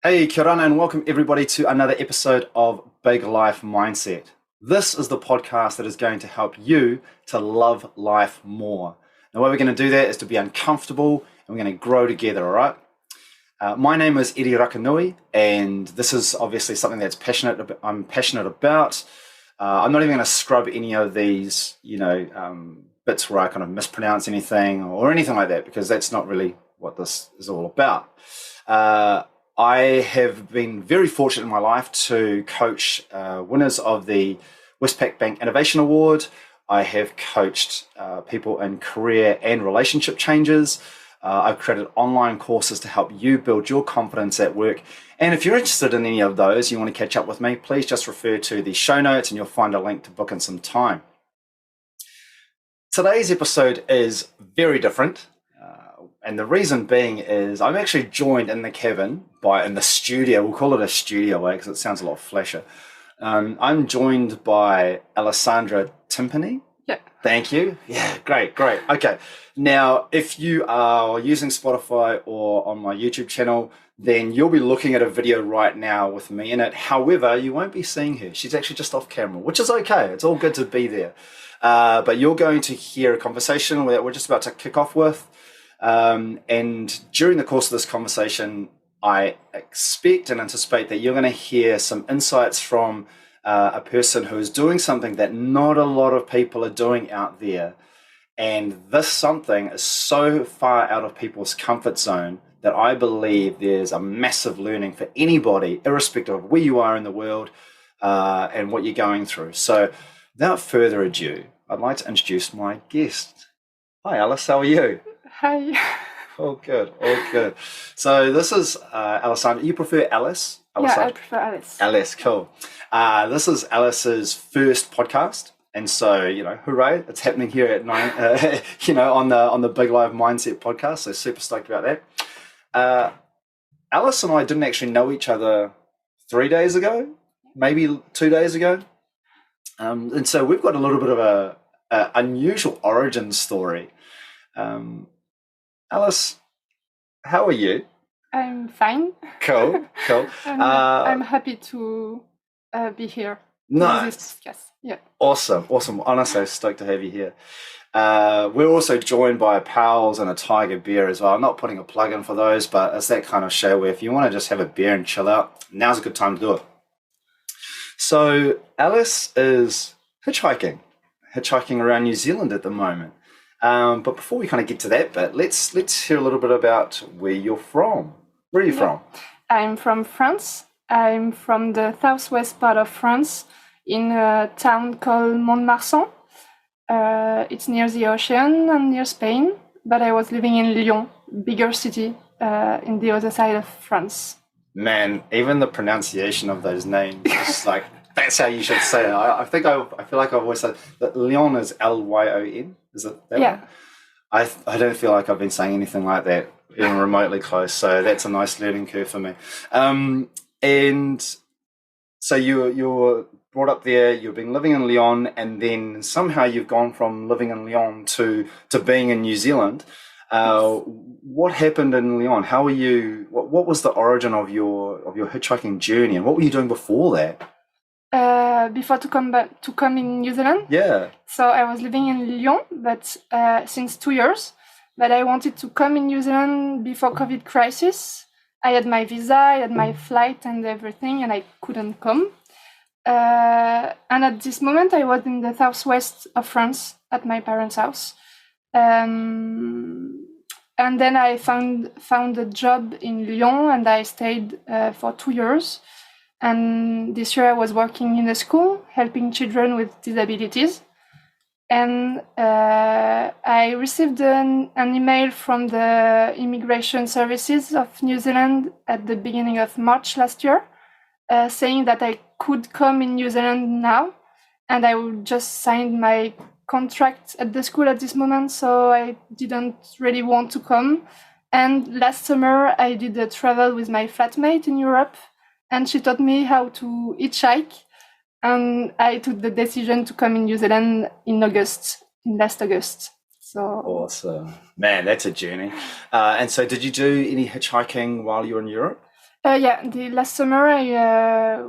Hey, kia ora, and welcome everybody to another episode of Big Life Mindset. This is the podcast that is going to help you to love life more. Now, the way we're going to do that is to be uncomfortable and we're going to grow together, all right? My name is Rakanui, and this is obviously something that's I'm passionate about. I'm not even going to scrub any of these, bits where I kind of mispronounce anything or anything like that, because that's not really what this is all about. I have been very fortunate in my life to coach winners of the Westpac Bank Innovation Award. I have coached people in career and relationship changes. I've created online courses to help you build your confidence at work. And if you're interested in any of those, you want to catch up with me, please just refer to the show notes and you'll find a link to book in some time. Today's episode is very different. And the reason being is I'm actually joined in the cabin in the studio. We'll call it a studio because it sounds a lot flashier. I'm joined by Aless Timpani. Yeah. Thank you. Yeah, great. Okay. Now, if you are using Spotify or on my YouTube channel, then you'll be looking at a video right now with me in it. However, you won't be seeing her. She's actually just off camera, which is okay. It's all good to be there. But you're going to hear a conversation that we're just about to kick off with. And during the course of this conversation, I expect and anticipate that you're going to hear some insights from a person who is doing something that not a lot of people are doing out there. And this something is so far out of people's comfort zone that I believe there's a massive learning for anybody, irrespective of where you are in the world and what you're going through. So without further ado, I'd like to introduce my guest. Hi, Aless. How are you? Hi. All good. So this is Alessandra. You prefer Aless? Yeah, I prefer Aless. Aless, cool. This is Aless's first podcast, and so hooray! It's happening here at 9. On the Big Life Mindset podcast. So super stoked about that. Aless and I didn't actually know each other 3 days ago, maybe 2 days ago, and so we've got a little bit of a unusual origin story. Aless, how are you? I'm fine. Cool. I'm happy to be here. Nice. Yes. Yeah. Awesome. Honestly, stoked to have you here. We're also joined by pals and a tiger bear as well. I'm not putting a plug in for those, but it's that kind of show where if you want to just have a beer and chill out, now's a good time to do it. So Aless is hitchhiking around New Zealand at the moment. But before we kind of get to that bit, let's hear a little bit about where you're from. Where are you from? I'm from France. I'm from the southwest part of France in a town called Mont-de-Marsan. It's near the ocean and near Spain, but I was living in Lyon, bigger city in the other side of France. Man, even the pronunciation of those names is like, that's how you should say it. I feel like I've always said that Lyon is Lyon. Is it that Yeah. one? I don't feel like I've been saying anything like that, even remotely close. So that's a nice learning curve for me. And so you're brought up there. You've been living in Lyon, and then somehow you've gone from living in Lyon to being in New Zealand. What happened in Lyon? How were you? What was the origin of your hitchhiking journey, and what were you doing before that? Before to come in New Zealand. Yeah. So I was living in Lyon, but since 2 years. But I wanted to come in New Zealand before COVID crisis. I had my visa, I had my flight and everything, and I couldn't come. And at this moment, I was in the southwest of France at my parents' house. And then I found a job in Lyon, and I stayed for 2 years. And this year I was working in a school, helping children with disabilities. And I received an email from the Immigration Services of New Zealand at the beginning of March last year, saying that I could come in New Zealand now. And I would just signed my contract at the school at this moment, so I didn't really want to come. And last summer I did a travel with my flatmate in Europe, and she taught me how to hitchhike. And I took the decision to come in New Zealand in last August. So Awesome. Man, that's a journey. And so did you do any hitchhiking while you were in Europe? yeah, the last summer I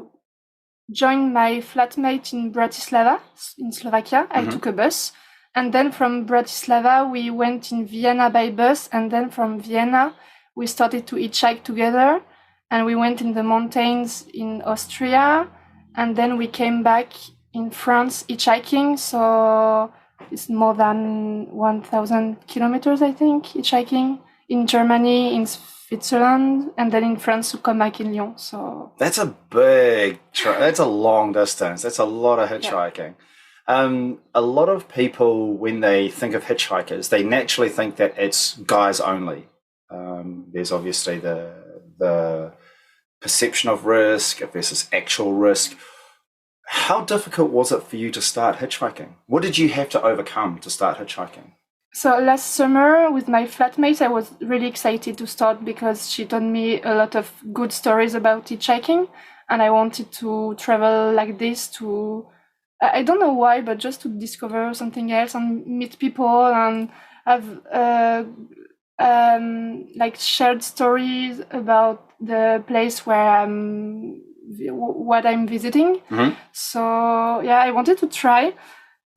joined my flatmate in Bratislava, in Slovakia. I took a bus. And then from Bratislava, we went in Vienna by bus. And then from Vienna, we started to hitchhike together. And we went in the mountains in Austria. And then we came back in France hitchhiking. So it's more than 1,000 kilometers, I think, hitchhiking. In Germany, in Switzerland, and then in France to come back in Lyon. So that's a big, that's a long distance. That's a lot of hitchhiking. Yeah. A lot of people, when they think of hitchhikers, they naturally think that it's guys only. There's obviously the perception of risk versus actual risk. How difficult was it for you to start hitchhiking? What did you have to overcome to start hitchhiking? So last summer with my flatmate, I was really excited to start because she told me a lot of good stories about hitchhiking, and I wanted to travel like this to, I don't know why, but just to discover something else and meet people and have like shared stories about the place where what I'm visiting. So yeah, I wanted to try.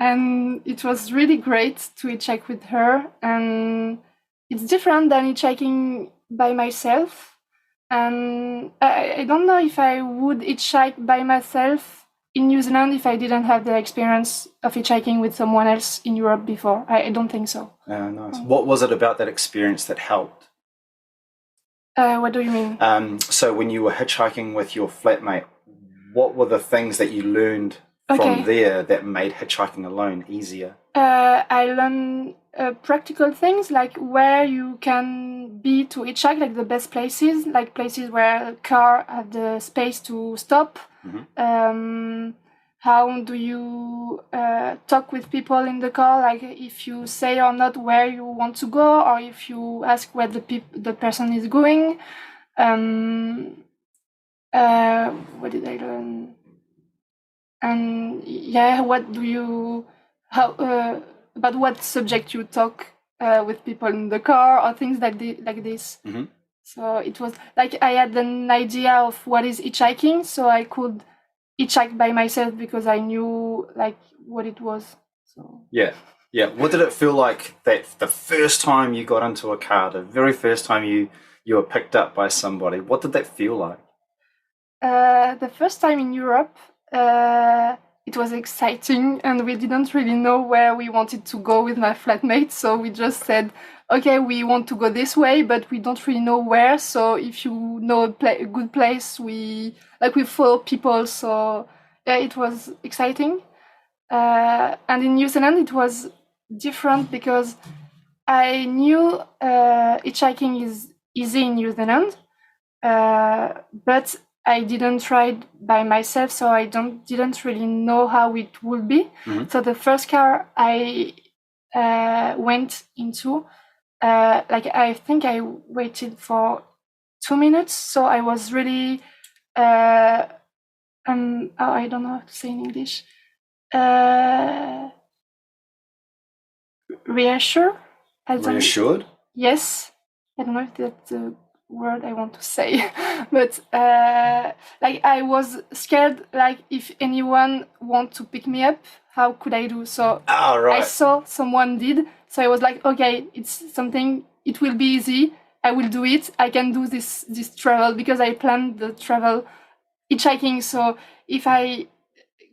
And it was really great to hitchhike with her. And it's different than hitchhiking by myself. And I don't know if I would hitchhike by myself in New Zealand if I didn't have the experience of hitchhiking with someone else in Europe before. I don't think so. Nice. What was it about that experience that helped? What do you mean? So when you were hitchhiking with your flatmate, what were the things that you learned from there that made hitchhiking alone easier? I learned practical things like where you can be to hitchhike, like the best places, like places where a car have the space to stop. How do you talk with people in the car, like if you say or not where you want to go, or if you ask where the person is going. What did I learn? And yeah, what do you about what subject you talk with people in the car or things like this. So it was like I had an idea of what is hitchhiking, so I could hitchhike by myself because I knew like what it was. So yeah. What did it feel like that the first time you got into a car, the very first time you were picked up by somebody? What did that feel like? The first time in Europe, it was exciting, and we didn't really know where we wanted to go with my flatmate. So we just said, okay, we want to go this way, but we don't really know where. So if you know a good place, we follow people. So yeah, it was exciting. And in New Zealand, it was different because I knew hitchhiking is easy in New Zealand, but I didn't try it by myself, so I didn't really know how it would be. So the first car I went into, I think I waited for 2 minutes. So I was really, I don't know how to say in English. Reassured? Reassured? Yes. I don't know if that's the word I want to say, but I was scared, like if anyone want to pick me up, how could I do? So I saw someone did, so I was like, okay, it's something, it will be easy, I will do it, I can do this travel, because I planned the travel hitchhiking. So if I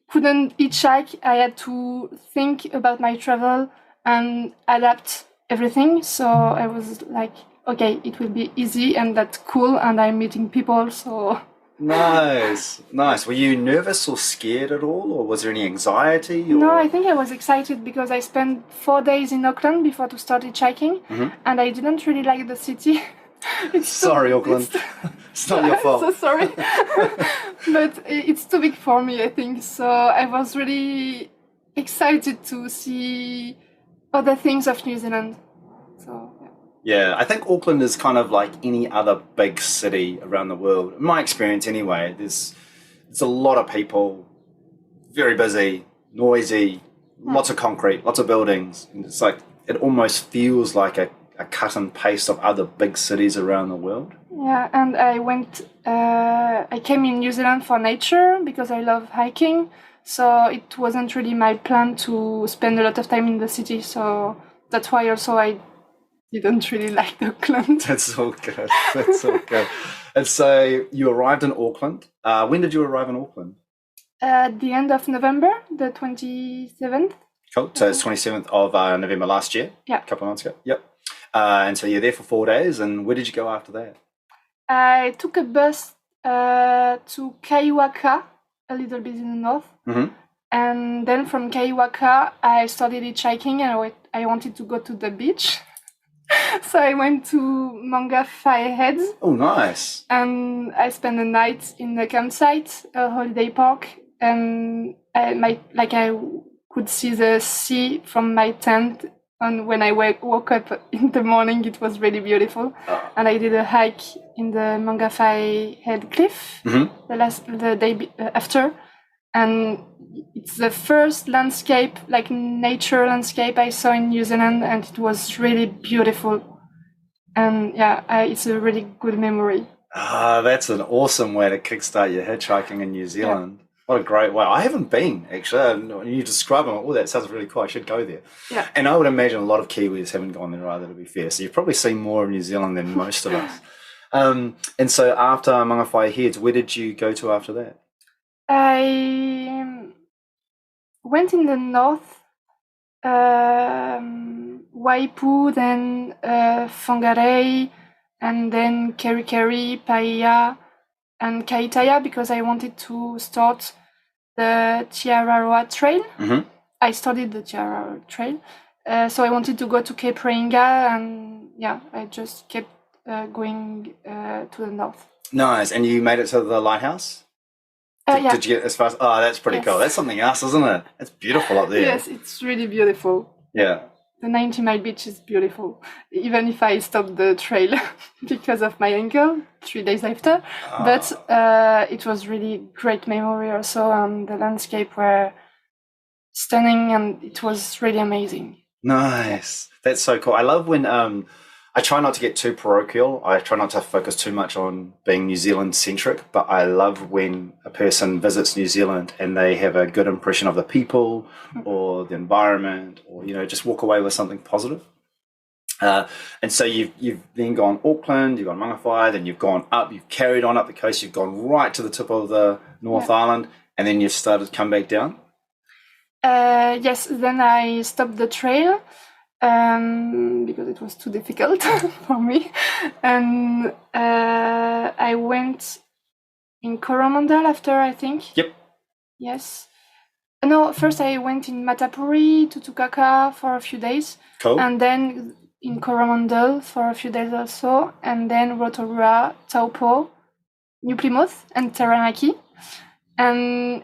couldn't hitchhike, I had to think about my travel and adapt everything. So I was like, okay, it will be easy and that's cool, and I'm meeting people, so... Nice. Were you nervous or scared at all, or was there any anxiety? Or... No, I think I was excited because I spent 4 days in Auckland before to start hitchhiking, and I didn't really like the city. Sorry, Auckland. It's not your fault. So sorry. But it's too big for me, I think. So I was really excited to see other things of New Zealand. So... Yeah, I think Auckland is kind of like any other big city around the world. In my experience anyway, there's a lot of people, very busy, noisy, lots of concrete, lots of buildings. And it's like it almost feels like a cut and paste of other big cities around the world. Yeah, and I came in New Zealand for nature because I love hiking. So it wasn't really my plan to spend a lot of time in the city. So that's why also I didn't really like Auckland. That's all good. That's all good. And so you arrived in Auckland. When did you arrive in Auckland? At the end of November, the 27th. Cool. So it's 27th of November last year. Yeah. A couple of months ago. Yep. And so you're there for 4 days. And where did you go after that? I took a bus to Kaiwaka, a little bit in the north. Mm-hmm. And then from Kaiwaka, I started hitchhiking and I wanted to go to the beach. So I went to Mangawhai Head. Oh, nice. And I spent the night in the campsite, a holiday park. And I could see the sea from my tent. And when I woke up in the morning, it was really beautiful. Oh. And I did a hike in the Mangawhai Head cliff the day after. And it's the first landscape, like nature landscape I saw in New Zealand, and it was really beautiful. And yeah, it's a really good memory. That's an awesome way to kickstart your hitchhiking in New Zealand. Yeah. What a great way. I haven't been, actually. When you describe them, that sounds really cool. I should go there. Yeah. And I would imagine a lot of Kiwis haven't gone there either, to be fair. So you've probably seen more of New Zealand than most of us. And so after Mangawhai Heads, where did you go to after that? I went in the north, Waipu, then Whangarei, and then Kerikeri, Paia, and Kaitaia, because I wanted to start the Tiararoa Trail. Mm-hmm. I started the Tiararoa Trail, so I wanted to go to Cape Reinga, and yeah, I just kept going to the north. Nice. And you made it to the lighthouse? Yeah. Did you get as far as... Oh, that's pretty cool. That's something else, isn't it? It's beautiful up there. Yes, it's really beautiful. Yeah. The 90-mile beach is beautiful, even if I stopped the trail because of my ankle 3 days after. But it was really great memory also, and the landscape were stunning, and it was really amazing. Nice. That's so cool. I love when... I try not to get too parochial. I try not to focus too much on being New Zealand centric, but I love when a person visits New Zealand and they have a good impression of the people or the environment, or, just walk away with something positive. And so you've then gone Auckland, you've gone Mangawhai, then you've gone up, you've carried on up the coast, you've gone right to the tip of the North Island, and then you've started to come back down? Yes, then I stopped the trail. Because it was too difficult for me. And I went in Coromandel after, I think. Yep. Yes. No, first I went in Matapuri to Tukaka for a few days. Cool. And then in Coromandel for a few days also. And then Rotorua, Taupo, New Plymouth, and Taranaki. And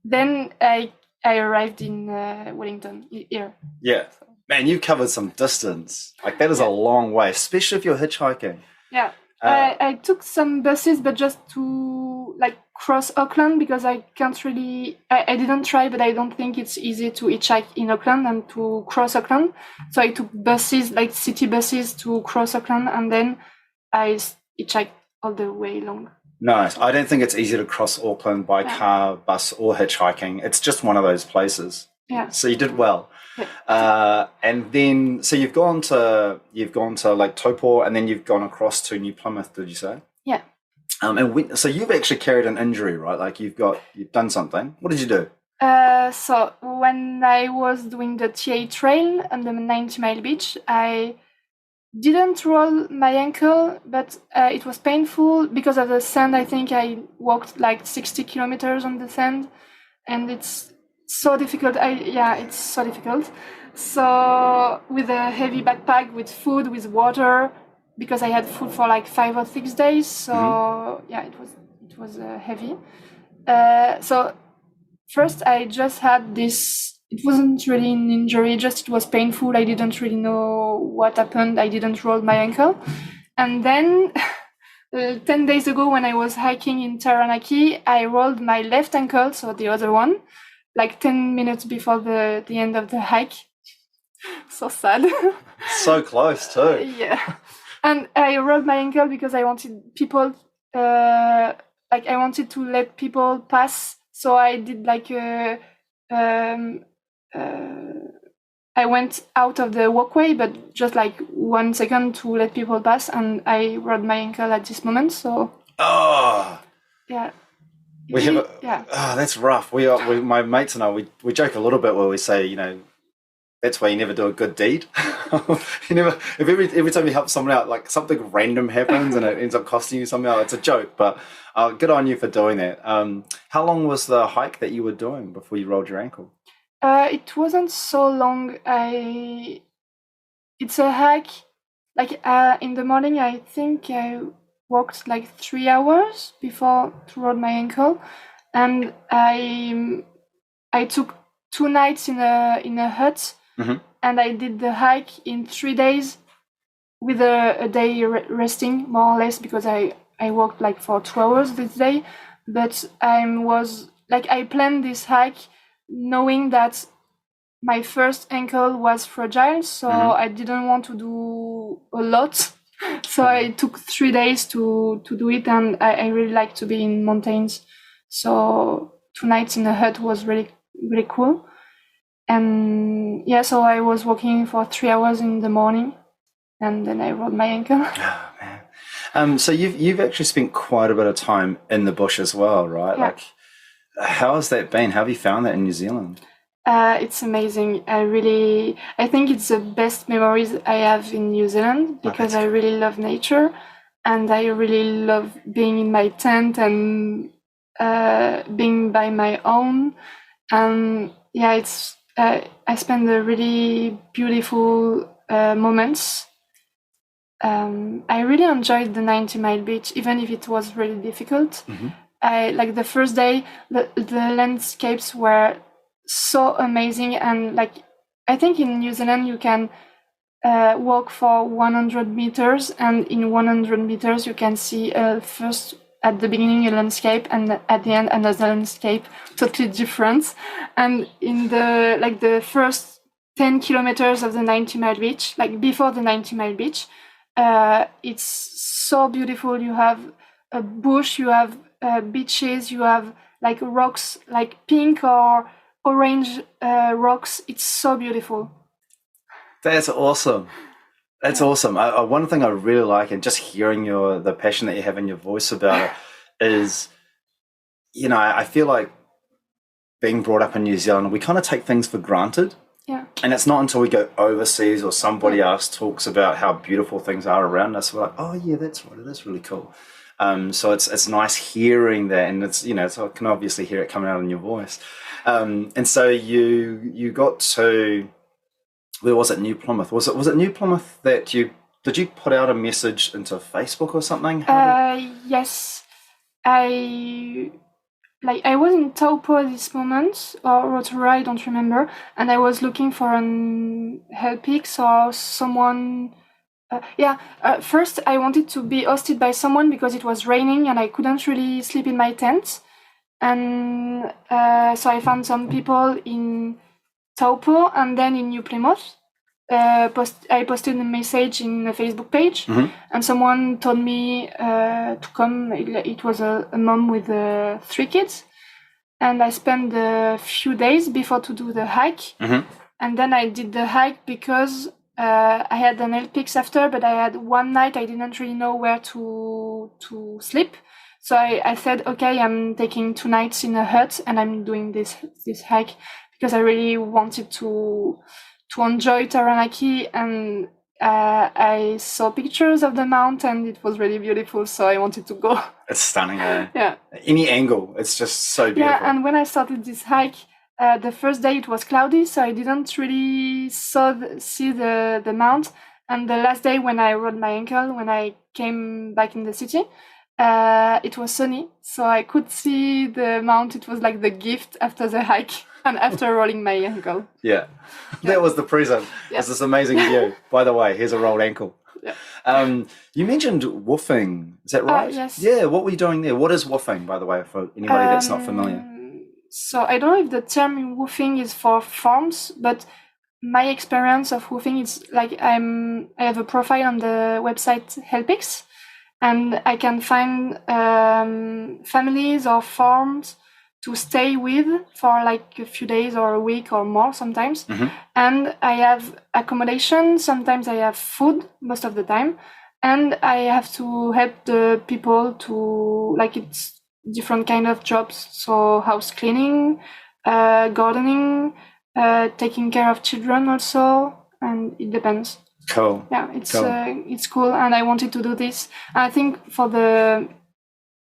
then I arrived in Wellington here. Yeah. Man, you've covered some distance. Like, that is a long way, especially if you're hitchhiking. Yeah. I took some buses, but just to cross Auckland, because I can't really... I didn't try, but I don't think it's easy to hitchhike in Auckland and to cross Auckland. So I took buses, like city buses, to cross Auckland, and then I hitchhiked all the way along. Nice. I don't think it's easy to cross Auckland by car, bus, or hitchhiking. It's just one of those places. Yeah. So you did well. And then, so you've gone to Lake Taupo, and then you've gone across to New Plymouth. Did you say? Yeah. So you've actually carried an injury, right? Like you've done something. What did you do? So when I was doing the TA trail on the 90-mile beach, I didn't roll my ankle, but it was painful because of the sand. I think I walked like 60 kilometers on the sand, and it's so difficult. It's so difficult. So with a heavy backpack, with food, with water, because I had food for like 5 or 6 days. So it was heavy. So first I just had this. It wasn't really an injury, just it was painful. I didn't really know what happened. I didn't roll my ankle. And then 10 days ago, when I was hiking in Taranaki, I rolled my left ankle, so the other one, like 10 minutes before the end of the hike. So sad. So close too. Yeah. And I rolled my ankle because I wanted people, I wanted to let people pass. So I did um, uh, I went out of the walkway, but just like 1 second to let people pass, and I rolled my ankle at this moment. So. Oh. Yeah. We have. Yeah. Oh, that's rough. My mates and I, we joke a little bit where we say, that's why you never do a good deed. If every time you help someone out, like something random happens and it ends up costing you something, it's a joke. But good on you for doing that. How long was the hike that you were doing before you rolled your ankle? It wasn't so long. It's a hike. In the morning, I think I walked like 3 hours before to roll my ankle, and I took 2 nights in a hut. Mm-hmm. And I did the hike in 3 days with a day resting, more or less, because I walked like for 2 hours this day. But I planned this hike knowing that my first ankle was fragile, so I didn't want to do a lot. So I took 3 days to do it, and I really like to be in mountains. So 2 nights in a hut was really, really cool. And yeah, so I was walking for 3 hours in the morning, and then I rolled my ankle. Oh, man. So you've actually spent quite a bit of time in the bush as well, right? Yeah. How has that been? How have you found that in New Zealand? It's amazing. I think it's the best memories I have in New Zealand because I really love nature, and I really love being in my tent and being by my own. And yeah, I spend a really beautiful moments. I really enjoyed the 90-mile beach, even if it was really difficult. Mm-hmm. I like the first day, the landscapes were so amazing, and I think in New Zealand you can walk for 100 meters, and in 100 meters you can see first at the beginning a landscape, and at the end another landscape totally different. And in the first 10 kilometers of the 90-mile beach, before the 90-mile beach, it's so beautiful. You have a bush, you have beaches, you have rocks, pink or orange rocks. It's so beautiful. That's awesome. That's awesome. One thing I really like, and just hearing the passion that you have in your voice about it, is, I feel like being brought up in New Zealand, we kind of take things for granted. Yeah. And it's not until we go overseas or somebody else talks about how beautiful things are around us, we're like, oh yeah, that's right, that's really cool. So it's nice hearing that, and it's so I can obviously hear it coming out in your voice. And so you got to, where was it? New Plymouth. Was it New Plymouth that did you put out a message into Facebook or something? Yes, I was in Taupo at this moment, or Rotorua, I don't remember, and I was looking for an helpix or someone. First I wanted to be hosted by someone because it was raining and I couldn't really sleep in my tent, and so I found some people in Taupo, and then in New Plymouth. I posted a message in a Facebook page, and someone told me to come. It was a mom with 3 kids, and I spent a few days before to do the hike, and then I did the hike because I had an LPX after, but I had one night I didn't really know where to sleep. So I said, okay, I'm taking 2 nights in a hut and I'm doing this hike because I really wanted to enjoy Taranaki, and I saw pictures of the mountain. It was really beautiful, so I wanted to go. It's stunning, eh? Yeah. Any angle, it's just so beautiful. Yeah, and when I started this hike, the first day it was cloudy, so I didn't really see the mount. And the last day when I rolled my ankle, when I came back in the city, it was sunny, so I could see the mount. It was like the gift after the hike and after rolling my ankle. Yeah. That was the present. Yeah. It's this amazing view. By the way, here's a rolled ankle. Yeah. You mentioned woofing. Is that right? Yes. Yeah. What were you doing there? What is woofing, by the way, for anybody that's not familiar? So I don't know if the term woofing is for farms, but my experience of woofing is like I have a profile on the website Helpix, and I can find families or farms to stay with for like a few days or a week or more sometimes. And I have accommodation, sometimes I have food most of the time, and I have to help the people to, like, it's different kind of jobs, so house cleaning, gardening, taking care of children also, and it depends. Cool. Yeah, it's cool, and I wanted to do this. I think for the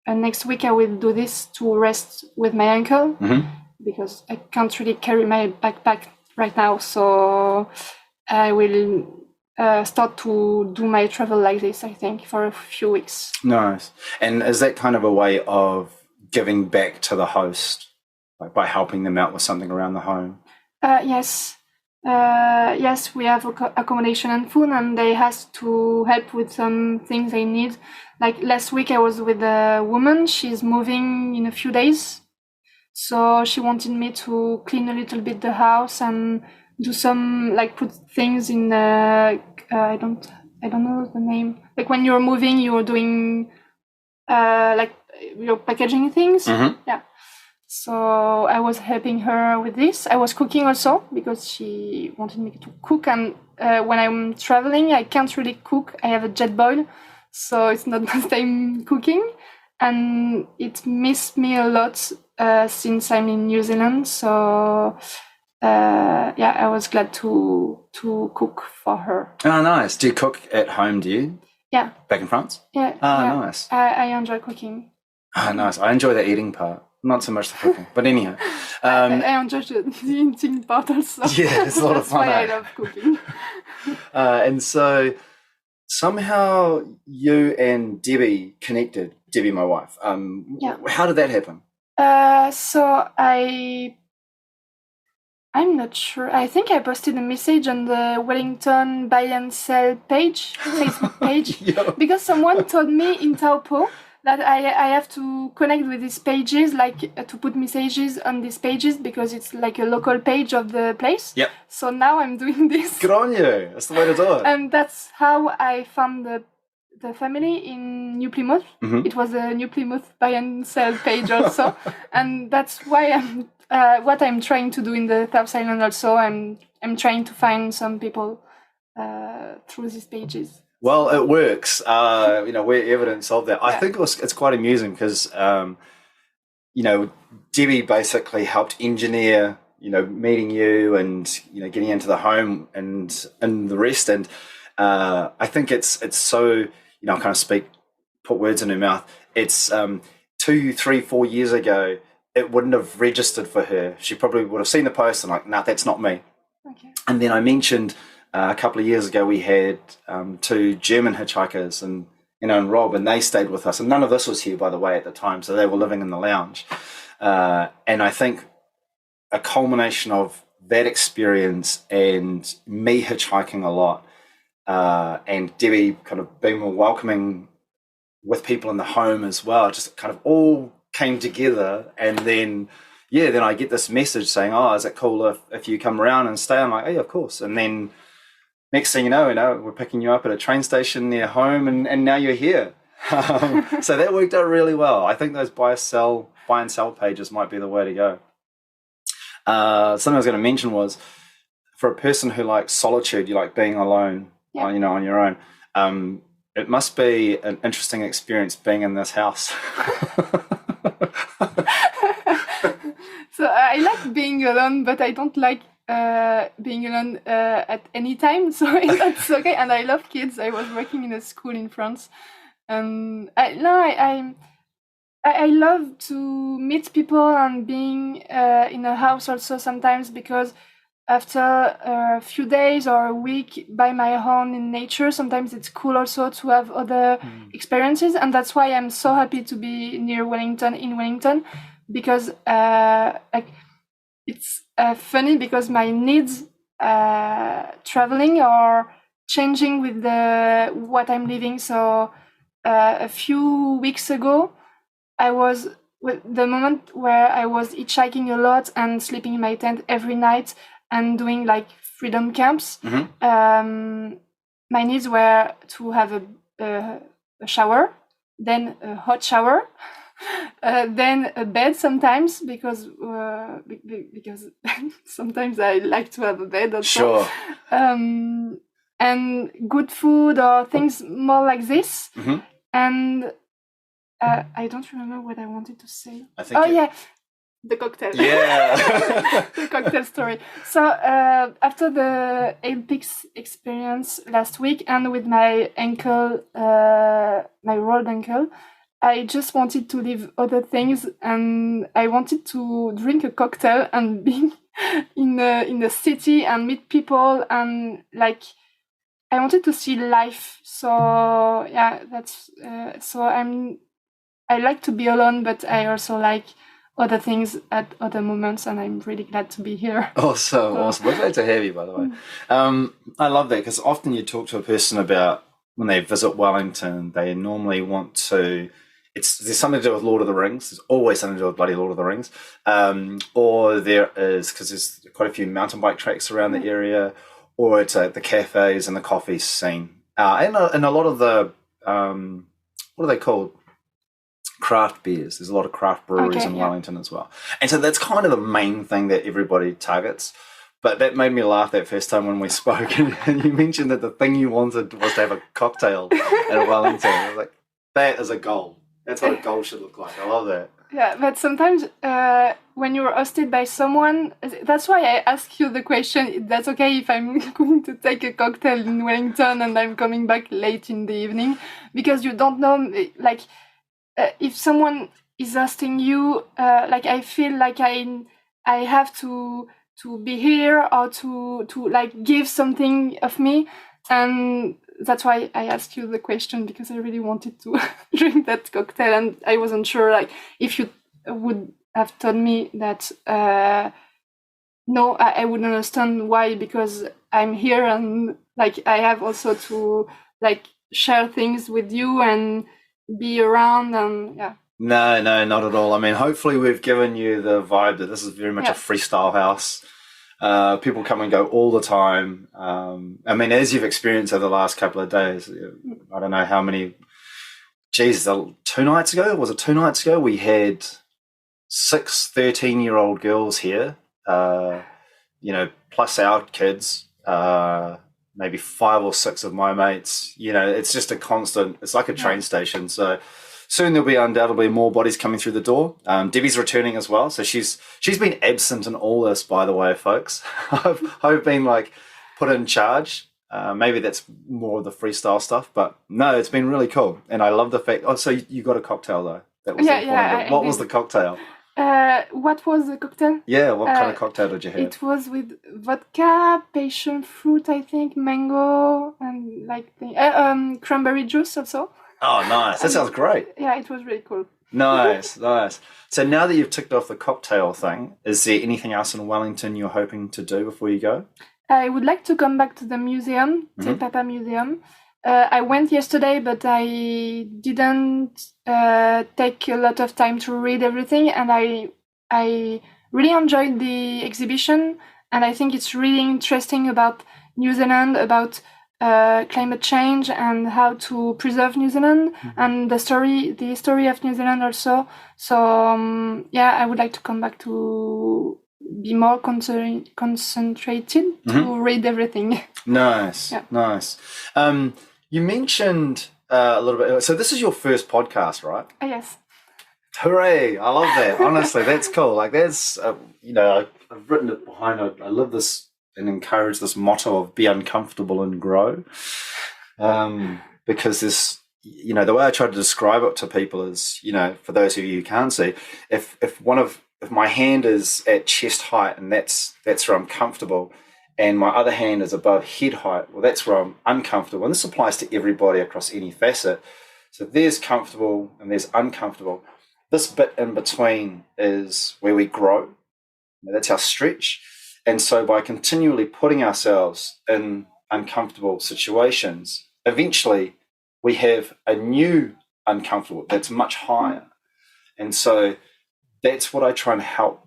next week I will do this to rest with my ankle, because I can't really carry my backpack right now. So I will start to do my travel like this, I think, for a few weeks. Nice. And is that kind of a way of giving back to the host, like by helping them out with something around the home? Yes. Yes, we have accommodation and food, and they have to help with some things they need. Like last week I was with a woman, she's moving in a few days. So she wanted me to clean a little bit the house and do some, like, put things in, I don't know the name. Like when you're moving, you're doing, like you're packaging things. Yeah. So I was helping her with this. I was cooking also because she wanted me to cook. And when I'm traveling, I can't really cook. I have a jet boil, so it's not the same cooking. And it missed me a lot since I'm in New Zealand. So yeah, I was glad to cook for her. Oh, nice. Do you cook at home, do you? Yeah. Back in France? Yeah. Oh, yeah. nice. I enjoy cooking. Oh, nice. I enjoy the eating part. Not so much the cooking, but anyhow. I enjoy the eating part also. Yeah, it's a lot of fun. That's why I love cooking. And so somehow you and Debbie connected, Debbie, my wife. Yeah. How did that happen? So I'm not sure. I think I posted a message on the Wellington buy and sell page, Facebook page, Yeah. because someone told me in Taupo that I have to connect with these pages, like to put messages on these pages, because it's like a local page of the place. Yep. So now I'm doing this. Good on you. That's the way to do it. And that's how I found the family in New Plymouth. It was a New Plymouth buy and sell page also. And that's why I'm what I'm trying to do in the South Island also. I'm trying to find some people through these pages. Well, it works. We're evidence of that. I think it's quite amusing because, Debbie basically helped engineer, meeting you and, getting into the home and the rest. And I think it's so, kind of put words in her mouth. It's 2, 3, 4 years ago, it wouldn't have registered for her. She probably would have seen the post and like, nah, that's not me. Okay. And then I mentioned a couple of years ago, we had 2 German hitchhikers and Rob, and they stayed with us. And none of this was here, by the way, at the time. So they were living in the lounge. And I think a culmination of that experience and me hitchhiking a lot and Debbie kind of being more welcoming with people in the home as well, just kind of all came together. And then I get this message saying, oh, is it cool if you come around and stay? I'm like, oh, yeah, of course. And then next thing you know, we're picking you up at a train station near home, and now you're here. So that worked out really well. I think those buy and sell pages might be the way to go. Something I was going to mention was, for a person who likes solitude, you like being alone, on your own. It must be an interesting experience being in this house. So I like being alone, but I don't like being alone at any time. So that's okay. And I love kids. I was working in a school in France, and I love to meet people and being in a house also sometimes, because after a few days or a week by my own in nature, sometimes it's cool also to have other experiences. And that's why I'm so happy to be near in Wellington, because it's funny because my needs traveling are changing with what I'm living. So a few weeks ago, I was with the moment where I was hitchhiking a lot and sleeping in my tent every night. and doing like freedom camps, Mm-hmm. my needs were to have a shower, then a hot shower, then a bed sometimes because sometimes I like to have a bed also. Sure. And good food or things more like this. Mm-hmm. And I don't remember what I wanted to say. I think. Yeah, the cocktail. Yeah. The cocktail story. So after the Apex experience last week, and with my ankle, my rolled ankle, I just wanted to leave other things, and I wanted to drink a cocktail and be in the city and meet people, and like I wanted to see life. So yeah, that's so I like to be alone, but I also like other things at other moments, and I'm really glad to be here. Awesome. We're glad to have you, by the way. I love that because often you talk to a person about when they visit Wellington, they normally want to. There's something to do with Lord of the Rings. There's always something to do with bloody Lord of the Rings. Or there is, because there's quite a few mountain bike tracks around the area, or it's the cafes and the coffee scene. And a lot of the, what are they called? Craft beers. There's a lot of craft breweries in Wellington as well. And so that's kind of the main thing that everybody targets. But that made me laugh that first time when we spoke, and you mentioned that the thing you wanted was to have a cocktail in Wellington. I was like, that is a goal. That's what a goal should look like. I love that. Yeah, but sometimes when you're hosted by someone, that's why I ask you the question, that's okay if I'm going to take a cocktail in Wellington and I'm coming back late in the evening, because you don't know, like, if someone is hosting you, like I feel like I have to be here or to like give something of me, and that's why I asked you the question, because I really wanted to drink that cocktail, and I wasn't sure like if you would have told me that no, I would understand why, because I'm here and like I have also to like share things with you and be around, and yeah. No, not at all. I mean, hopefully we've given you the vibe that this is very much a freestyle house. People come and go all the time. I mean, as you've experienced over the last couple of days, I don't know how many, 2 nights ago, was it 2 nights ago? We had 6 13-year-old girls here, plus our kids, maybe 5 or 6 of my mates. It's just a constant, it's like a train station. So soon there'll be undoubtedly more bodies coming through the door. Debbie's returning as well. So she's been absent in all this, by the way, folks. I've been like put in charge. Maybe that's more of the freestyle stuff, but no, it's been really cool. And I love the fact, so you got a cocktail though. That was what was the cocktail? What was the cocktail? Yeah, what kind of cocktail did you have? It was with vodka, passion fruit, I think, mango, and like cranberry juice also. Oh, nice. That sounds great. Yeah, it was really cool. Nice. So now that you've ticked off the cocktail thing, is there anything else in Wellington you're hoping to do before you go? I would like to come back to the museum, Te Papa Museum. I went yesterday, but I didn't take a lot of time to read everything, and I really enjoyed the exhibition, and I think it's really interesting about New Zealand, about climate change and how to preserve New Zealand, and the history of New Zealand also. So I would like to come back to be more concentrated to read everything. Nice. You mentioned a little bit, so this is your first podcast, right? Yes. Hooray, I love that. Honestly, that's cool. Like that's I've written it behind. I live this and encourage this motto of be uncomfortable and grow, because this, the way I try to describe it to people is, for those of you who can't see, if my hand is at chest height and that's where I'm comfortable, and my other hand is above head height, well, that's where I'm uncomfortable. And this applies to everybody across any facet. So there's comfortable and there's uncomfortable. This bit in between is where we grow. That's our stretch. And so by continually putting ourselves in uncomfortable situations, eventually we have a new uncomfortable that's much higher. And so that's what I try and help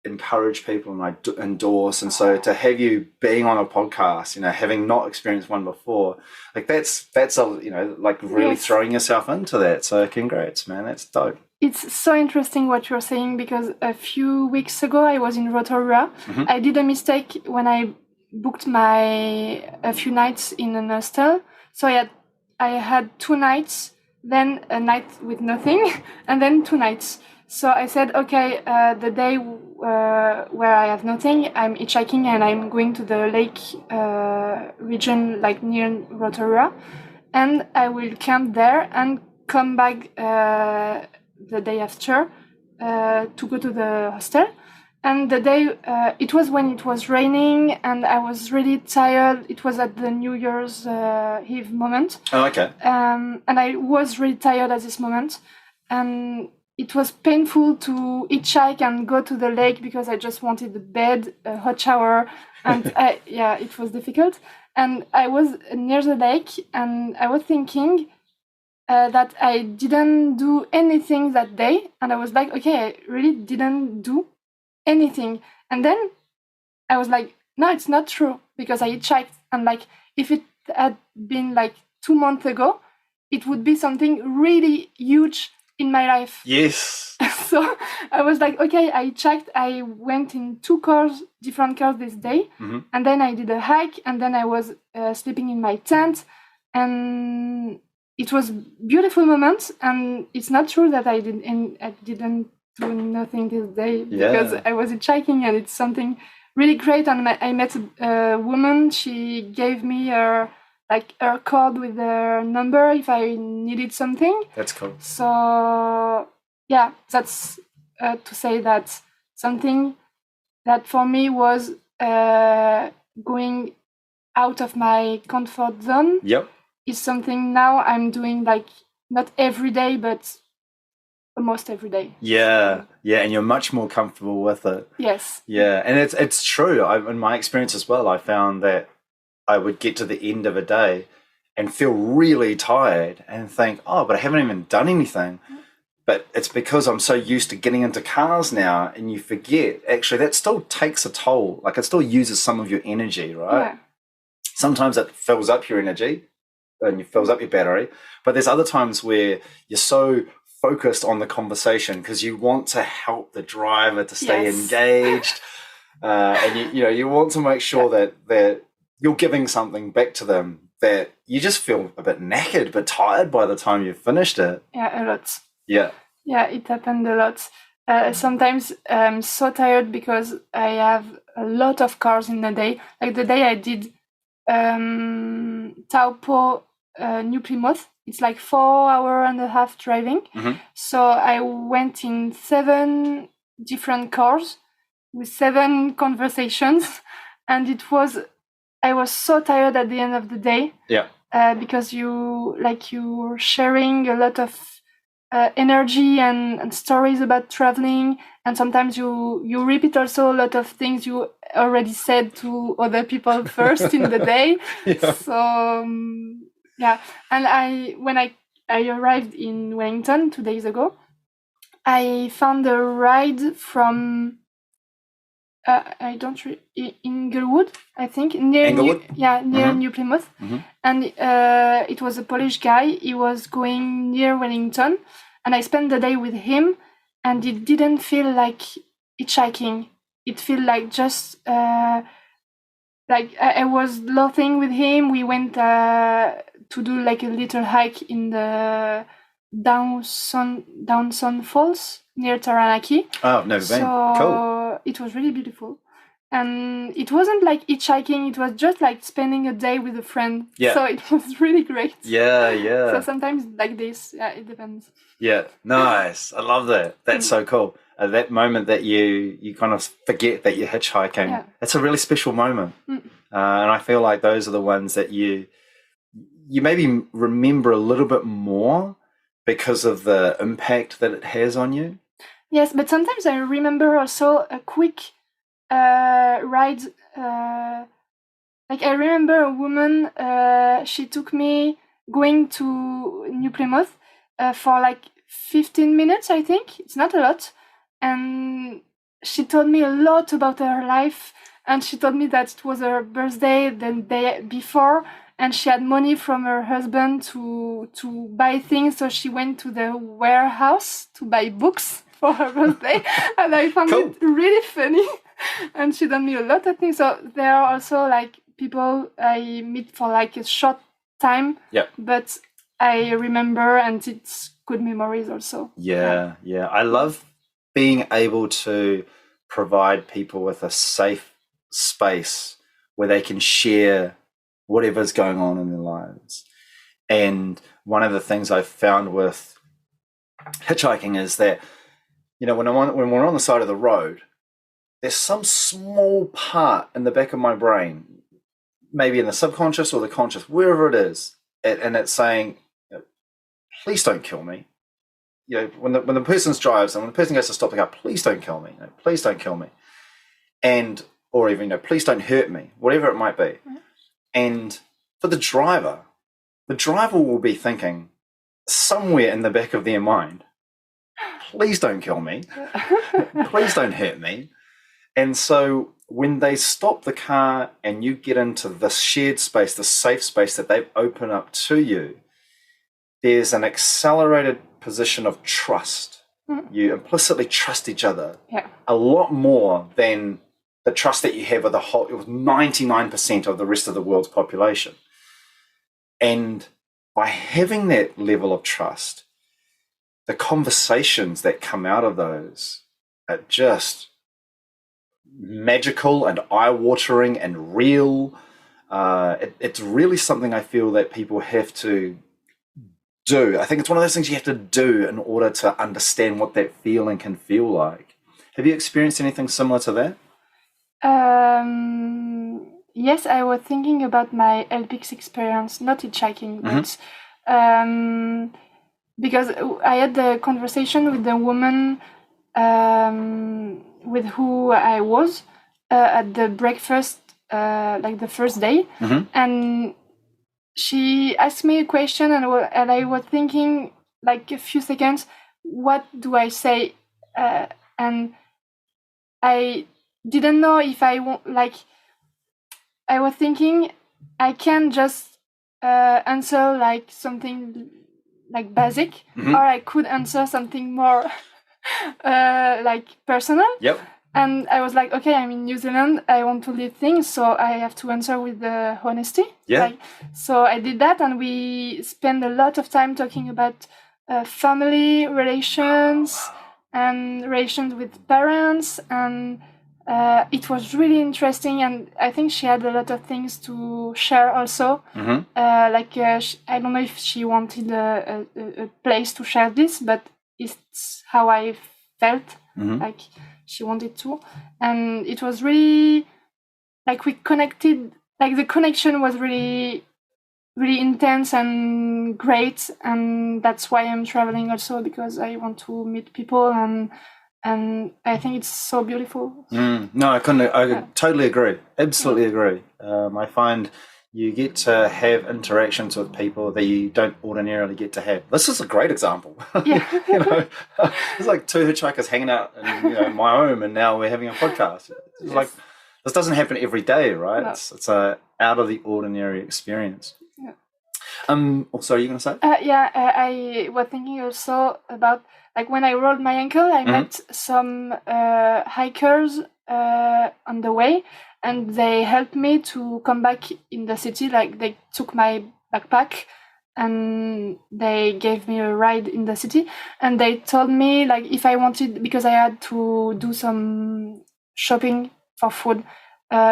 encourage people and I endorse. And so to have you being on a podcast, you know, having not experienced one before, like that's a, you know, like really throwing yourself into that. So congrats, man. That's dope. It's so interesting what you're saying, because a few weeks ago I was in Rotorua. I did a mistake when I booked a few nights in an hostel. So I had 2 nights, then a night with nothing, and then 2 nights. So I said, okay, the day where I have nothing, I'm hitchhiking and I'm going to the lake region, like near Rotorua, and I will camp there and come back the day after to go to the hostel. And the day, it was when it was raining and I was really tired. It was at the New Year's Eve moment. Oh, okay. And I was really tired at this moment. And it was painful to hitchhike and go to the lake because I just wanted a bed, a hot shower. And it was difficult. And I was near the lake and I was thinking that I didn't do anything that day. And I was like, okay, I really didn't do anything. And then I was like, no, it's not true, because I hitchhiked, and like if it had been like 2 months ago, it would be something really huge in my life. Yes. So I was like, okay, I hitchhiked. I went in 2 cars, different cars this day, and then I did a hike, and then I was sleeping in my tent, and it was beautiful moment. And it's not true that I didn't do nothing this day, because I was hitchhiking, and it's something really great. And I met a woman. She gave me her card with her number if I needed something. That's cool. So yeah, that's to say that something that for me was going out of my comfort zone. Yep. Is something now I'm doing, like not every day, but almost every day. Yeah, and you're much more comfortable with it. Yes. Yeah, and it's true. In my experience as well, I found that I would get to the end of a day and feel really tired and think, oh, but I haven't even done anything. But it's because I'm so used to getting into cars now, and you forget, actually, that still takes a toll. Like, it still uses some of your energy, right? Yeah. Sometimes it fills up your energy and it fills up your battery. But there's other times where you're so focused on the conversation because you want to help the driver to stay engaged, and you want to make sure that you're giving something back to them, that you just feel a bit knackered but tired by the time you've finished it. Yeah, a lot. Yeah, it happened a lot. Sometimes I'm so tired because I have a lot of cars in the day. Like the day I did Taupo, New Plymouth, it's like 4.5 hours driving. So I went in 7 different cars with 7 conversations, and I was so tired at the end of the day. Yeah. Because you're sharing a lot of energy and stories about traveling, and sometimes you repeat also a lot of things you already said to other people first in the day. So and when I arrived in Wellington 2 days ago, I found a ride from Inglewood, I think, near Inglewood? near New Plymouth, and it was a Polish guy. He was going near Wellington, and I spent the day with him, and it didn't feel like hitchhiking. It felt like just like I was laughing with him. We went to do like a little hike in the Downson Falls near Taranaki. Oh, never been. Cool. It was really beautiful. And it wasn't like hitchhiking, it was just like spending a day with a friend. Yeah. So it was really great. Yeah. So sometimes like this, it depends. Yeah, nice. I love that. That's so cool. That moment that you kind of forget that you're hitchhiking, it's a really special moment. And I feel like those are the ones that you maybe remember a little bit more because of the impact that it has on you. Yes, but sometimes I remember also a quick ride. Like I remember a woman, she took me going to New Plymouth for like 15 minutes, I think. It's not a lot. And she told me a lot about her life, and she told me that it was her birthday the day before, and she had money from her husband to buy things, so she went to the warehouse to buy books for her birthday, and I found it really funny. And she told me a lot of things. So there are also like people I meet for like a short time, but I remember, and it's good memories also. Yeah. I love being able to provide people with a safe space where they can share whatever's going on in their lives. And one of the things I've found with hitchhiking is that, when we're on the side of the road, there's some small part in the back of my brain, maybe in the subconscious or the conscious, wherever it is, and it's saying, please don't kill me. When the person drives and when the person goes to stop the car, please don't kill me. Please don't kill me. And, or even, please don't hurt me, whatever it might be. Mm-hmm. And for the driver will be thinking somewhere in the back of their mind, please don't kill me. Please don't hurt me. And so when they stop the car and you get into this shared space, the safe space that they've opened up to you, there's an accelerated position of trust. Mm. You implicitly trust each other a lot more than the trust that you have with 99% of the rest of the world's population. And by having that level of trust, the conversations that come out of those are just magical and eye-watering and real. It's really something I feel that people have to do. I think it's one of those things you have to do in order to understand what that feeling can feel like. Have you experienced anything similar to that? Yes, I was thinking about my LPX experience, not hitchhiking, but because I had the conversation with the woman with who I was at the breakfast, like the first day, and she asked me a question, and I was thinking like a few seconds, what do I say? And I didn't know if I want, like, I was thinking I can just answer like something like basic, or I could answer something more like personal. Yep. And I was like, okay, I'm in New Zealand, I want to leave things, so I have to answer with the honesty. Yeah. So I did that, and we spent a lot of time talking about family relations and relations with parents, and it was really interesting, and I think she had a lot of things to share also. I don't know if she wanted a place to share this, but it's how I felt, like she wanted to. And it was really, like, we connected, like the connection was really, really intense and great, and that's why I'm traveling also, because I want to meet people, and I think it's so beautiful. No, I totally agree. Absolutely agree. I find you get to have interactions with people that you don't ordinarily get to have. This is a great example. Yeah. It's like two hitchhikers hanging out in my home, and now we're having a podcast. It's like, this doesn't happen every day, right? No. It's a out of the ordinary experience. Yeah. Sorry, you going to say? I was thinking also about, like, when I rolled my ankle, I met some hikers on the way, and they helped me to come back in the city. Like, they took my backpack and they gave me a ride in the city, and they told me, like, if I wanted, because I had to do some shopping for food.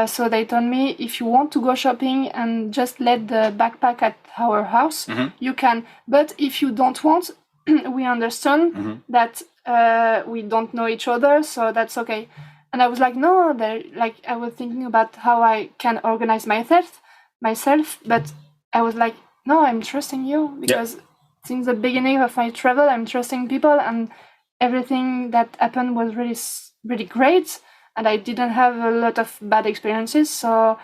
So they told me, if you want to go shopping and just let the backpack at our house, you can. But if you don't want, we understand that we don't know each other, so that's okay. And I was like, no, I was thinking about how I can organize myself, but I was like, no, I'm trusting you, because since the beginning of my travel, I'm trusting people, and everything that happened was really, really great. And I didn't have a lot of bad experiences. So,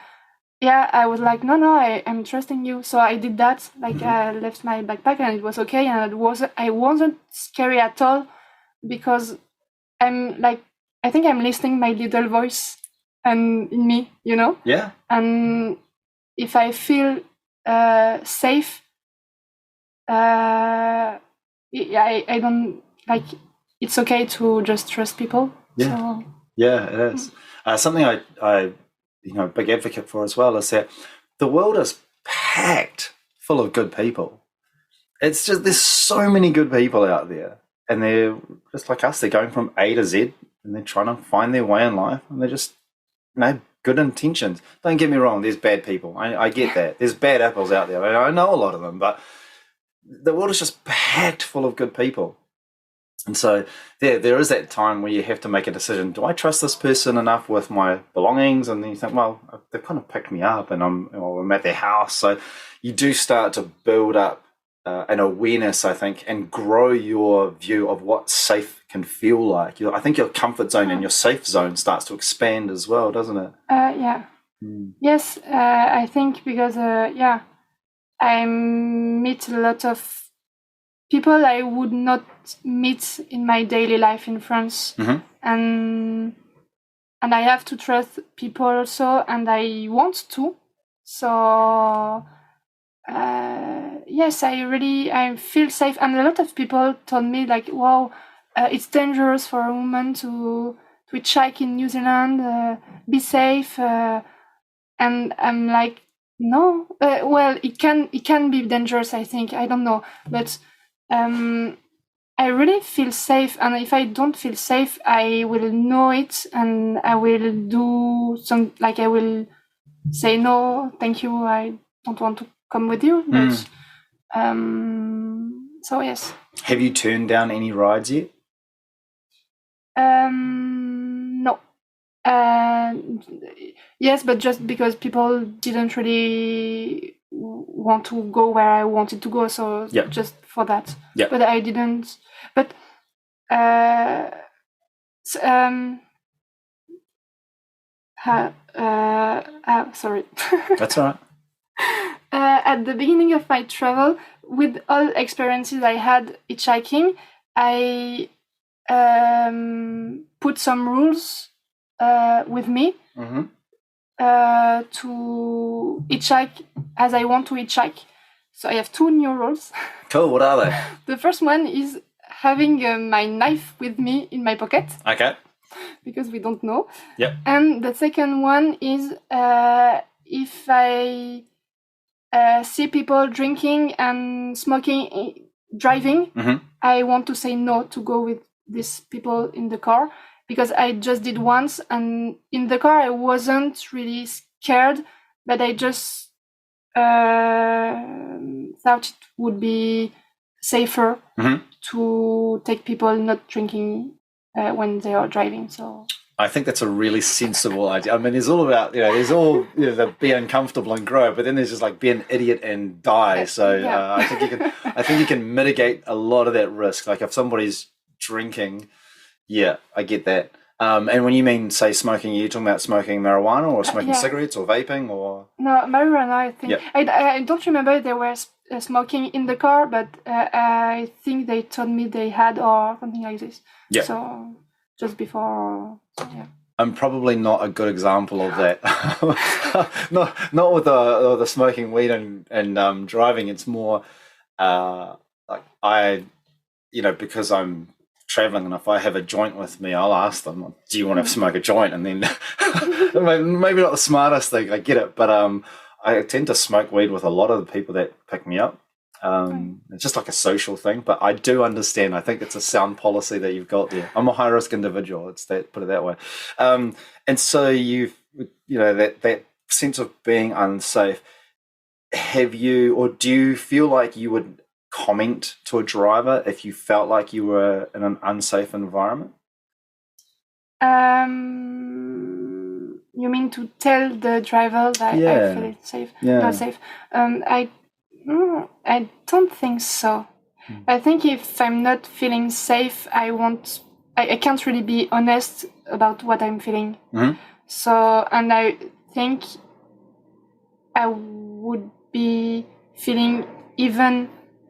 yeah, I was like, no, I'm trusting you. So I did that. Like, I left my backpack, and it was okay. And I wasn't scary at all, because I'm like, I think I'm listening my little voice and in me, you know. Yeah. And if I feel safe, I don't like. It's okay to just trust people. Yeah. So. Yeah, it is. Something I big advocate for as well is that the world is packed full of good people. It's just there's so many good people out there, and they're just like us. They're going from A to Z, and they're trying to find their way in life, and they're just good intentions. Don't get me wrong. There's bad people. I get that. There's bad apples out there. I know a lot of them, but the world is just packed full of good people. And so there is that time where you have to make a decision. Do I trust this person enough with my belongings? And then you think, well, they've kind of picked me up and I'm at their house. So you do start to build up an awareness, I think, and grow your view of what safe can feel like. I think your comfort zone and your safe zone starts to expand as well, doesn't it? Yeah. Yes, I think because, I meet a lot of people I would not meet in my daily life in France, and I have to trust people also, and I want to. So yes, I feel safe, and a lot of people told me like, "Wow, it's dangerous for a woman to hitchhike in New Zealand. Be safe." And I'm like, no. Well, it can be dangerous. I think I don't know, but. I really feel safe, and if I don't feel safe, I will know it, and I will do I will say no, thank you, I don't want to come with you. But so yes. Have you turned down any rides yet? No. Yes, but just because people didn't really want to go where I wanted to go, so just for that. But I didn't. But sorry. That's all right. At the beginning of my travel, with all experiences I had hitchhiking, I put some rules with me to hitchhike as I want to hitchhike. So I have 2 new rules. Cool, what are they? The first one is having my knife with me in my pocket. Okay. Because we don't know. Yep. And the second one is if I see people drinking and smoking, driving, I want to say no to go with these people in the car, because I just did once, and in the car I wasn't really scared, but I just thought it would be safer to take people not drinking when they are driving. So I think that's a really sensible idea. I mean, there's all about, the be uncomfortable and grow, but then there's just like be an idiot and die. So I think you can mitigate a lot of that risk. Like if somebody's drinking, I get that. And when you mean, say, smoking, are you talking about smoking marijuana or smoking cigarettes or vaping or? No, marijuana, I think. Yep. I don't remember if they were smoking in the car, but I think they told me they had or something like this. Yeah. So just before, I'm probably not a good example of that. not with the smoking weed and driving. It's more like because I'm traveling, and if I have a joint with me, I'll ask them, do you want to smoke a joint? And then maybe not the smartest thing, I get it, but I tend to smoke weed with a lot of the people that pick me up. It's just like a social thing, but I do understand. I think it's a sound policy that you've got there. I'm a high risk individual. Put it that way. And so you've that sense of being unsafe. Have you, or do you feel like you would comment to a driver if you felt like you were in an unsafe environment? You mean to tell the driver that I feel it's safe, not safe? I don't think so. I think if I'm not feeling safe, I can't really be honest about what I'm feeling. So, and I think I would be feeling even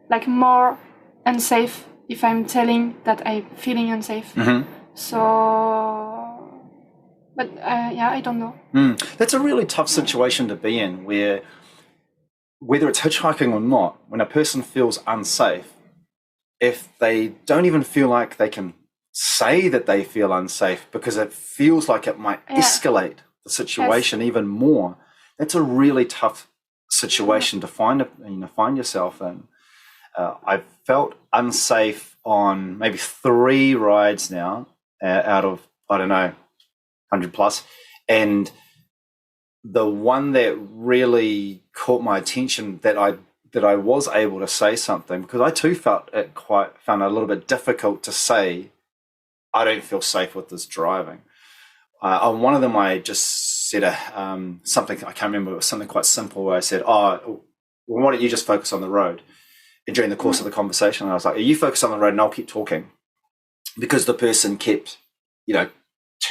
like more unsafe if I'm telling that I'm feeling unsafe. So But yeah, I don't know. That's a really tough situation to be in, where whether it's hitchhiking or not, when a person feels unsafe, if they don't even feel like they can say that they feel unsafe because it feels like it might escalate the situation even more, that's a really tough situation to find yourself in. I've felt unsafe on maybe 3 rides now out of, I don't know, 100 plus. And the one that really caught my attention that I was able to say something, because I too found it a little bit difficult to say, I don't feel safe with this driving. On one of them, I just said something, I can't remember, it was something quite simple where I said, well, why don't you just focus on the road? And during the course of the conversation, I was like, you focus on the road and I'll keep talking. Because the person kept,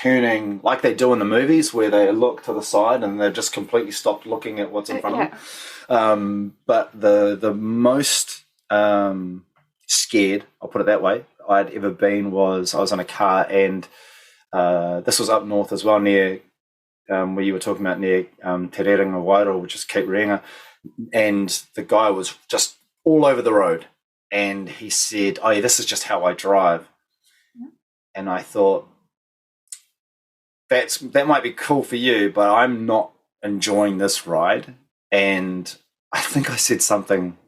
turning like they do in the movies where they look to the side and they've just completely stopped looking at what's in front of them. But the most scared, I'll put it that way, I'd ever been was I was in a car, and this was up north as well, near where you were talking about, near Te Rerenga Wairua, which is Cape Reinga, and the guy was just all over the road, and he said, oh yeah, this is just how I drive. And I thought, that might be cool for you, but I'm not enjoying this ride. And I think I said something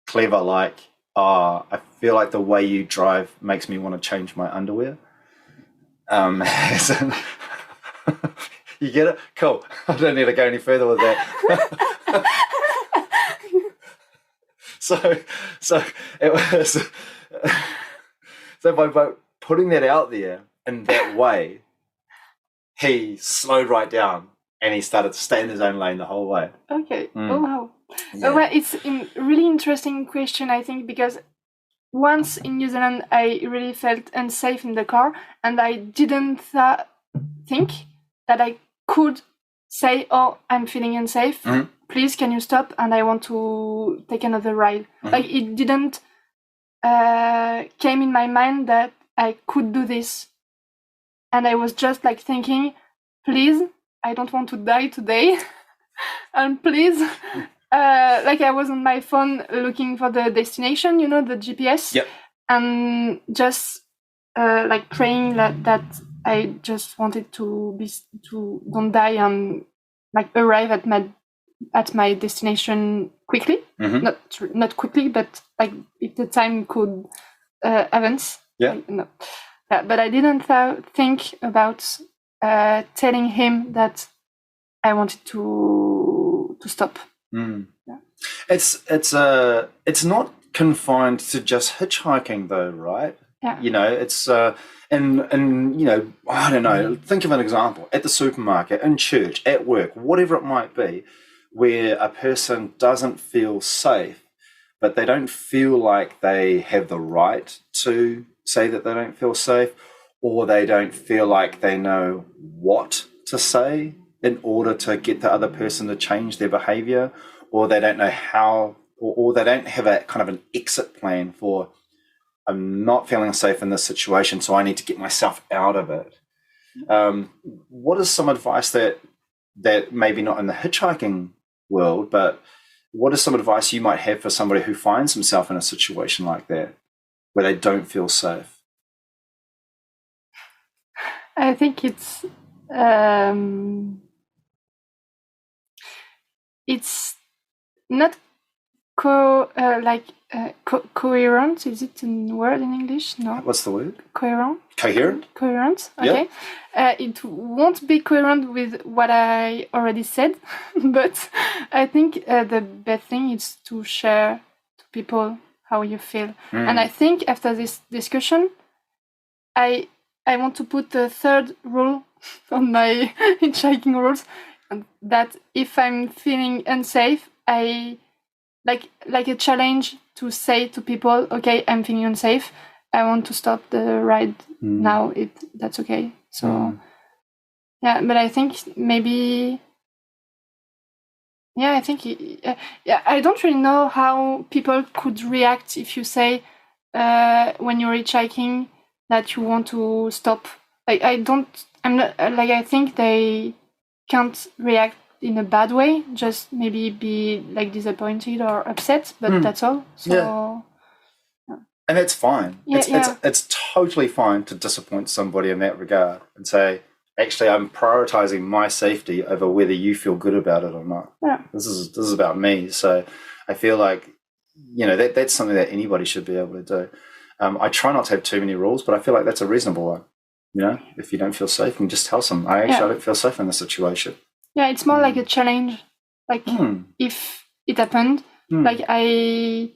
clever like, I feel like the way you drive makes me want to change my underwear. You get it? Cool. I don't need to go any further with that. So it was. So by putting that out there in that way, he slowed right down and he started to stay in his own lane the whole way. Okay. Oh wow. Yeah. Well, it's a really interesting question, I think, because once in New Zealand I really felt unsafe in the car, and I didn't think that I could say, oh, I'm feeling unsafe. Mm-hmm. Please, can you stop? And I want to take another ride. Mm-hmm. Like, it didn't came in my mind that I could do this. And I was just like thinking, please, I don't want to die today. And please, like I was on my phone looking for the destination, the GPS. Yep. And just like praying that I just wanted to don't die and like arrive at my destination quickly. Mm-hmm. Not quickly, but like if the time could advance. Yeah. Like, no. But I didn't think about telling him that I wanted to stop. Mm. Yeah. It's not confined to just hitchhiking though, right? Yeah. It's and I don't know. Think of an example at the supermarket, in church, at work, whatever it might be, where a person doesn't feel safe, but they don't feel like they have the right to say that they don't feel safe, or they don't feel like they know what to say in order to get the other person to change their behavior, or they don't know how, or they don't have a kind of an exit plan for, I'm not feeling safe in this situation, so I need to get myself out of it. What is some advice that maybe not in the hitchhiking world, but what is some advice you might have for somebody who finds himself in a situation like that, where they don't feel safe? I think it's not coherent. Is it a word in English? No. What's the word? Coherent. Coherent. Okay. Yeah. It won't be coherent with what I already said, but I think the best thing is to share to people how you feel. And I think after this discussion, I want to put the third rule on my hitchhiking rules, that if I'm feeling unsafe, I like a challenge to say to people, okay, I'm feeling unsafe, I want to stop the ride now, that's okay. So yeah, but I think maybe I don't really know how people could react if you say when you're hitchhiking that you want to stop. Like, I'm I'm not like I think they can't react in a bad way, just maybe be like disappointed or upset, but that's all. So and that's fine. It's totally fine to disappoint somebody in that regard and say, actually, I'm prioritizing my safety over whether you feel good about it or not. Yeah. This is about me. So I feel like, that's something that anybody should be able to do. I try not to have too many rules, but I feel like that's a reasonable one. If you don't feel safe, you can just tell someone, I don't feel safe in this situation. Yeah, it's more like a challenge. Like if it happened, like I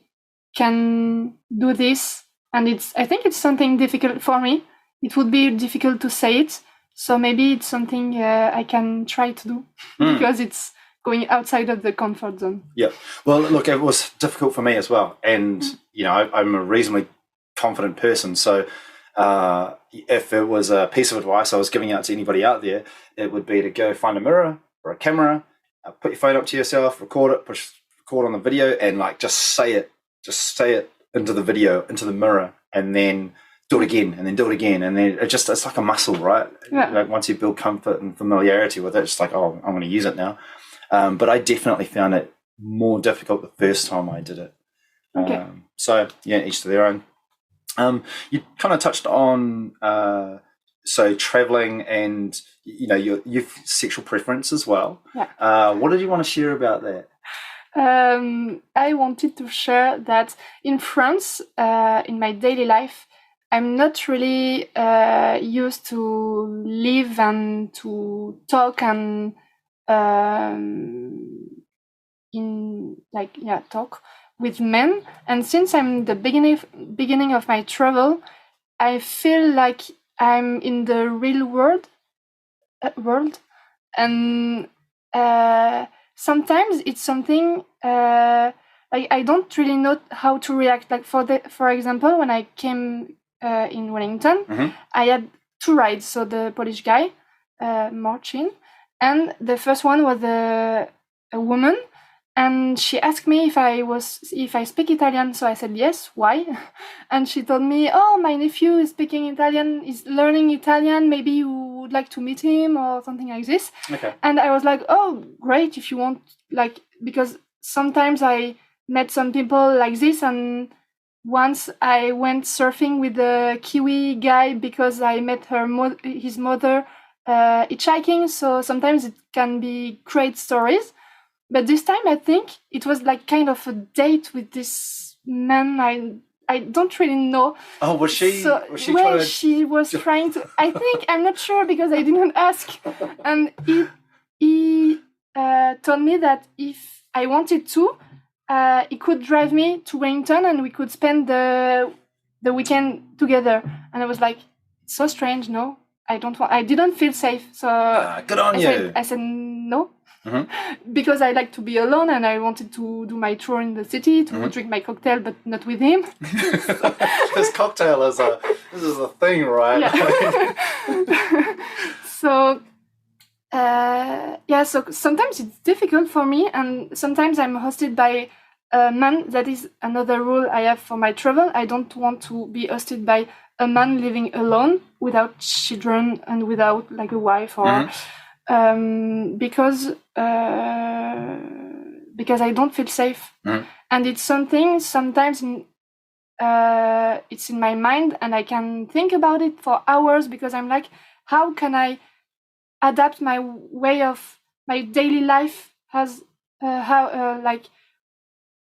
can do this, and I think it's something difficult for me. It would be difficult to say it. So maybe it's something I can try to do because it's going outside of the comfort zone. Yeah. Well, look, it was difficult for me as well. And, I'm a reasonably confident person. So if it was a piece of advice I was giving out to anybody out there, it would be to go find a mirror or a camera, put your phone up to yourself, record it, record on the video, and like just say it into the video, into the mirror, and then do it again, and then do it again, and then it's like a muscle, right? Yeah. Like once you build comfort and familiarity with it, it's like, oh, I'm going to use it now. But I definitely found it more difficult the first time I did it. Okay. So yeah, each to their own. You kind of touched on so traveling and your sexual preference as well. Yeah. What did you want to share about that? I wanted to share that in France, in my daily life, I'm not really used to live and to talk and talk with men. And since I'm the beginning of my travel, I feel like I'm in the real world, and sometimes it's something like I don't really know how to react. Like for example, when I came in Wellington, I had 2 rides. So the Polish guy, Marcin, and the first one was a woman, and she asked me if I speak Italian. So I said yes. Why? And she told me, "Oh, my nephew is speaking Italian. Is learning Italian. Maybe you would like to meet him or something like this." Okay. And I was like, "Oh, great! If you want, like, because sometimes I met some people like this, and once I went surfing with a Kiwi guy because I met his mother hitchhiking. So sometimes it can be great stories." But this time, I think it was like kind of a date with this man. I don't really know. Oh, was she? So, she was trying to. I think I'm not sure because I didn't ask. And he told me that if I wanted to, he could drive me to Wellington and we could spend the weekend together. And I was like, it's so strange. No, I don't want. I didn't feel safe. So good on you. I said no. Because I like to be alone and I wanted to do my tour in the city to drink my cocktail, but not with him. This cocktail is a thing, right? Yeah. So sometimes it's difficult for me, and sometimes I'm hosted by a man. That is another rule I have for my travel. I don't want to be hosted by a man living alone without children and without like a wife or because I don't feel safe. And it's something sometimes it's in my mind and I can think about it for hours because I'm like, how can I adapt my way of my daily life as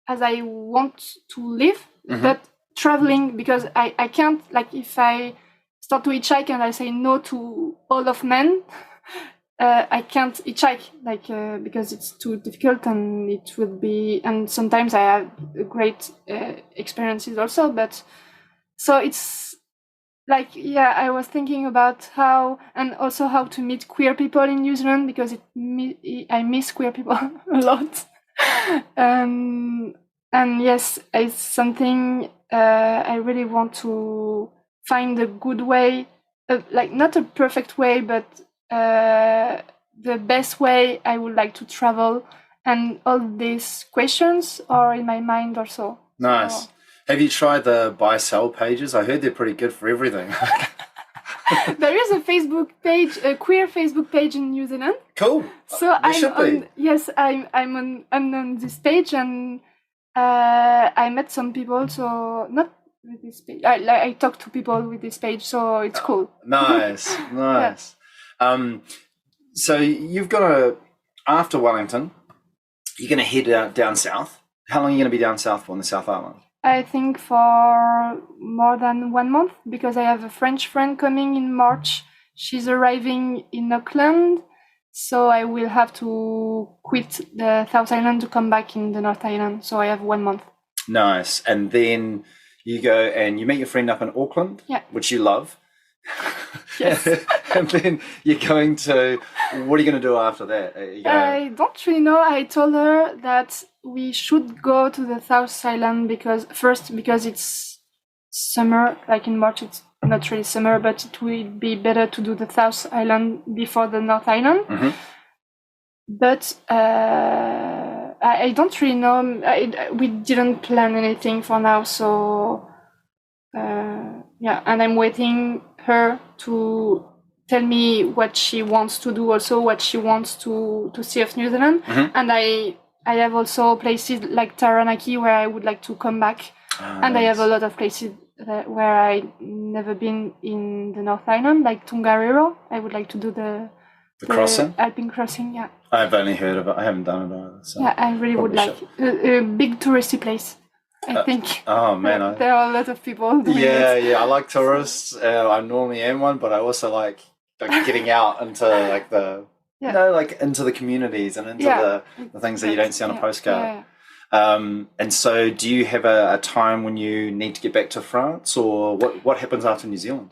I want to live, but traveling, because I can't, like, if I start to hitchhike and I say no to all of men, I can't hitchhike, like, because it's too difficult and it would be, and sometimes I have great experiences also, but so it's like, yeah, I was thinking about how to meet queer people in New Zealand, because I miss queer people a lot. And yes, it's something I really want to find a good way, like not a perfect way, but the best way I would like to travel. And all these questions are in my mind also. Nice. So, have you tried the buy-sell pages? I heard they're pretty good for everything. There is a Facebook page, a queer Facebook page in New Zealand. Cool. So I'm on this page, and I met some people. So not with this page. I talk to people with this page, so it's cool. Nice. So you've got after Wellington, you're going to head down south. How long are you going to be down south for in the South Island? I think for more than 1 month, because I have a French friend coming in March. She's arriving in Auckland, so I will have to quit the South Island to come back in the North Island. So I have 1 month. Nice. And then you go and you meet your friend up in Auckland, which you love. Yes. And then you're going to, what are you going to do after that? I don't really know. I told her that we should go to the South Island because it's summer, like in March it's not really summer, but it will be better to do the South Island before the North Island. Mm-hmm. But I don't really know. We didn't plan anything for now, so and I'm waiting her to tell me what she wants to do, also what she wants to see of New Zealand. Mm-hmm. And I have also places like Taranaki where I would like to come back. And nice. I have a lot of places where I never been in the North Island, like Tongariro. I would like to do the crossing? Alpine crossing, yeah. I've only heard of it. I haven't done it either. So yeah, I really would like a big touristy place, I think. Oh, man. There are a lot of people doing it. Yeah, I like tourists. I normally am one, but I also like getting out into like the... You know, like into the communities and into the things that you don't see on a postcard. And so do you have a time when you need to get back to France, or what happens after New Zealand?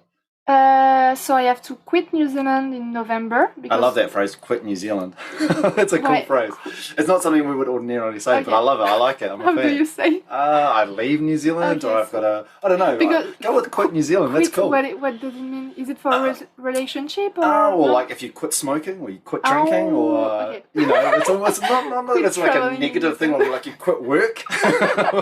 So I have to quit New Zealand in November. I love that phrase, quit New Zealand. It's a cool phrase. It's not something we would ordinarily say, but I love it. I like it. I'm a fan. How do you say? I leave New Zealand, or I've got I don't know. Go with quit New Zealand. That's cool. What does it mean? Is it for a relationship? Or like if you quit smoking, or you quit drinking, or, you know, it's almost not it's like a negative thing, or like you quit work.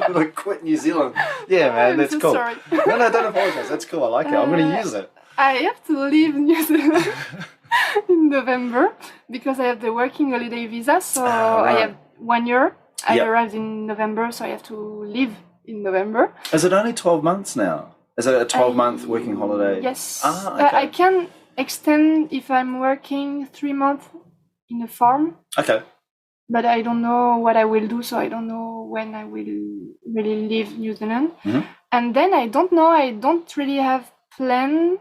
Like quit New Zealand. Yeah, man, that's cool. Sorry. No, don't apologize. That's cool. I like it. I'm going to use it. I have to leave New Zealand in November because I have the working holiday visa. So I have 1 year. I arrived in November, so I have to leave in November. Is it only 12 months now? Is it a 12-month working holiday? Yes. Okay. I can extend if I'm working 3 months in a farm. Okay. But I don't know what I will do, so I don't know when I will really leave New Zealand. Mm-hmm. And then I don't know. I don't really have plan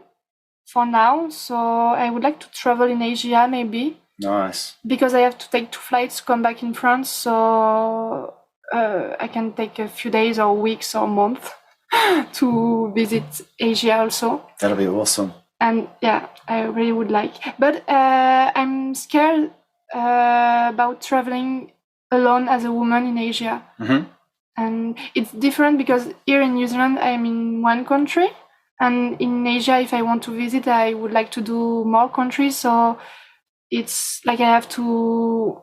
for now, so I would like to travel in Asia, maybe. Nice. Because I have to take 2 flights to come back in France, so I can take a few days or weeks or month to visit Asia also. That'll be awesome. And yeah, I really would like. But I'm scared about traveling alone as a woman in Asia. Mm-hmm. And it's different because here in New Zealand, I'm in one country. And in Asia, if I want to visit, I would like to do more countries. So it's like I have to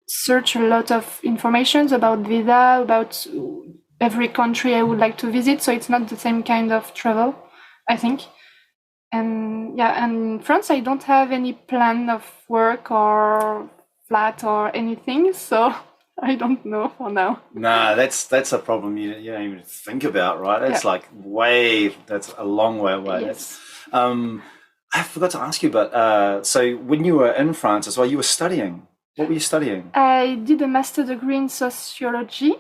search a lot of information about visa, about every country I would like to visit. So it's not the same kind of travel, I think. And in France, I don't have any plan of work or flat or anything. So I don't know for now. Nah, that's a problem you don't even think about, right? It's that's a long way away. Yes. I forgot to ask you, but so when you were in France as well, you were studying. What were you studying? I did a master degree in sociology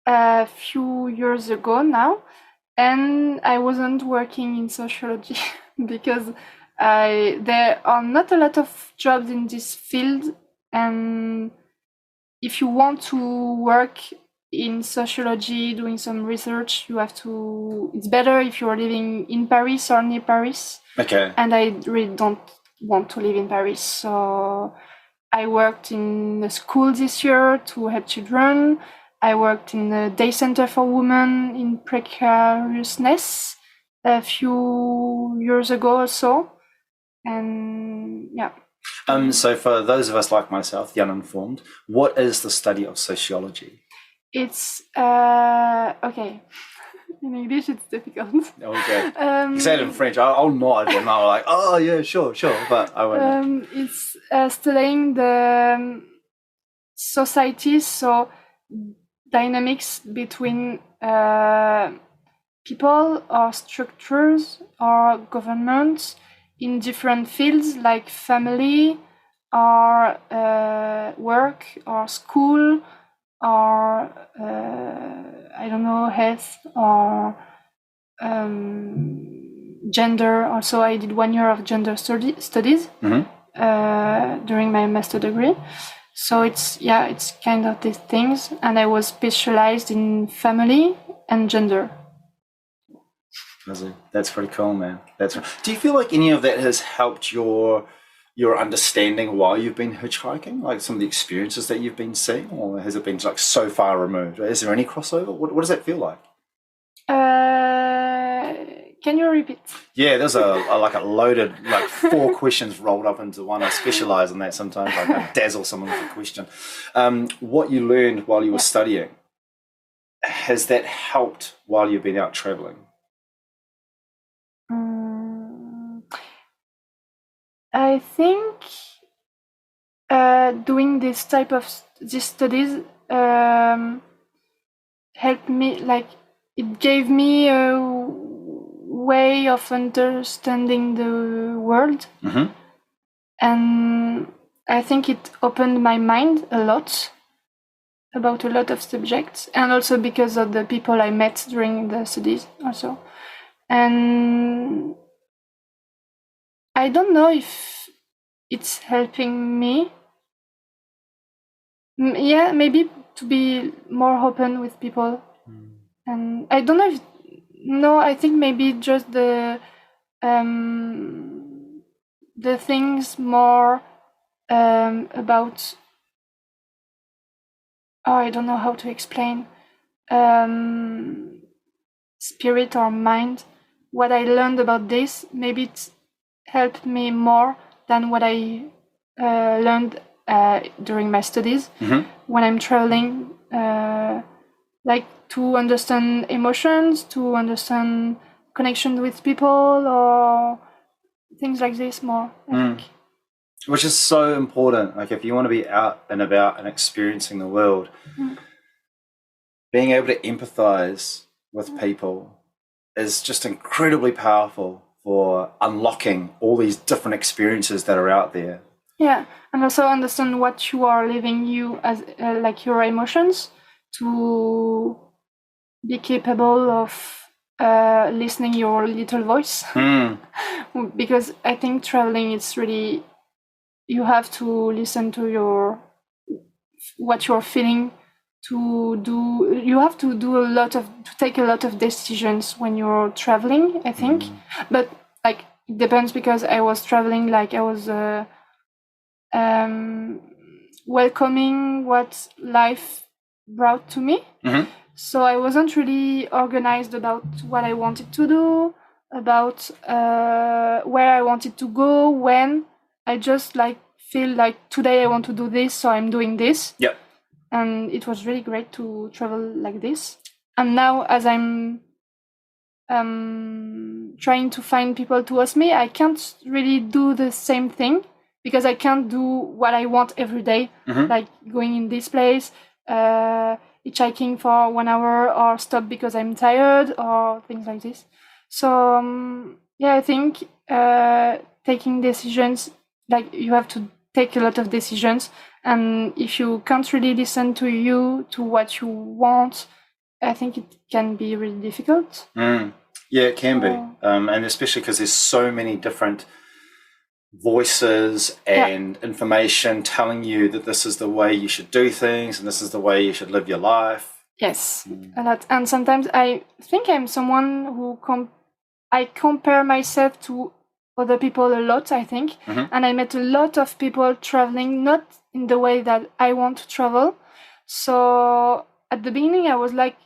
a few years ago now, and I wasn't working in sociology because there are not a lot of jobs in this field, and if you want to work in sociology, doing some research, it's better if you're living in Paris or near Paris. Okay. And I really don't want to live in Paris. So I worked in a school this year to help children. I worked in a day center for women in precariousness a few years ago or so. And yeah. So for those of us like myself, the uninformed, what is the study of sociology? It's okay. In English, it's difficult. Okay. You say it in French. I'll nod and I'll like, oh yeah, sure. But I won't. It's studying the societies, so dynamics between people or structures or governments in different fields like family or work or school or I don't know, health or gender. Also, I did 1 year of gender studies during my master degree. So it's kind of these things, and I was specialized in family and gender. That's pretty cool, man. Do you feel like any of that has helped your understanding while you've been hitchhiking, like some of the experiences that you've been seeing, or has it been like so far removed? Is there any crossover? What does that feel like? Can you repeat? Yeah, there's a loaded 4 questions rolled up into one. I specialize in that sometimes. I dazzle someone with a question. What you learned while you were studying, has that helped while you've been out traveling? I think doing this type of these studies helped me, like it gave me a way of understanding the world, and I think it opened my mind a lot about a lot of subjects, and also because of the people I met during the studies also. And I don't know if it's helping me. Yeah, maybe to be more open with people. And I don't know no, I think maybe just the things more about, I don't know how to explain, spirit or mind. What I learned about this, maybe it helped me more than what I learned during my studies when I'm traveling, like to understand emotions, to understand connection with people, or things like this more, I think. Which is so important. Like if you want to be out and about and experiencing the world, being able to empathize with people is just incredibly powerful for unlocking all these different experiences that are out there. Yeah, and also understand what you are living, you as like your emotions, to be capable of listening your little voice. Because I think traveling, it's really, you have to listen to what you're feeling, you have to take a lot of decisions when you're traveling, I think. But like it depends, because I was traveling, like I was welcoming what life brought to me. So I wasn't really organized about what I wanted to do, about where I wanted to go, when. I just feel like today I want to do this, so I'm doing this. Yep. And it was really great to travel like this. And now, as I'm trying to find people to host me, I can't really do the same thing, because I can't do what I want every day, like going in this place, hitchhiking for 1 hour, or stop because I'm tired, or things like this. So I think taking decisions, like you have to take a lot of decisions, and if you can't really listen to what you want, I think it can be really difficult. Yeah, it can be, and especially because there's so many different voices and information telling you that this is the way you should do things and this is the way you should live your life. Yes, a lot. And sometimes I think I'm someone who I compare myself to other people a lot, I think. And I met a lot of people traveling not in the way that I want to travel. So at the beginning, I was like,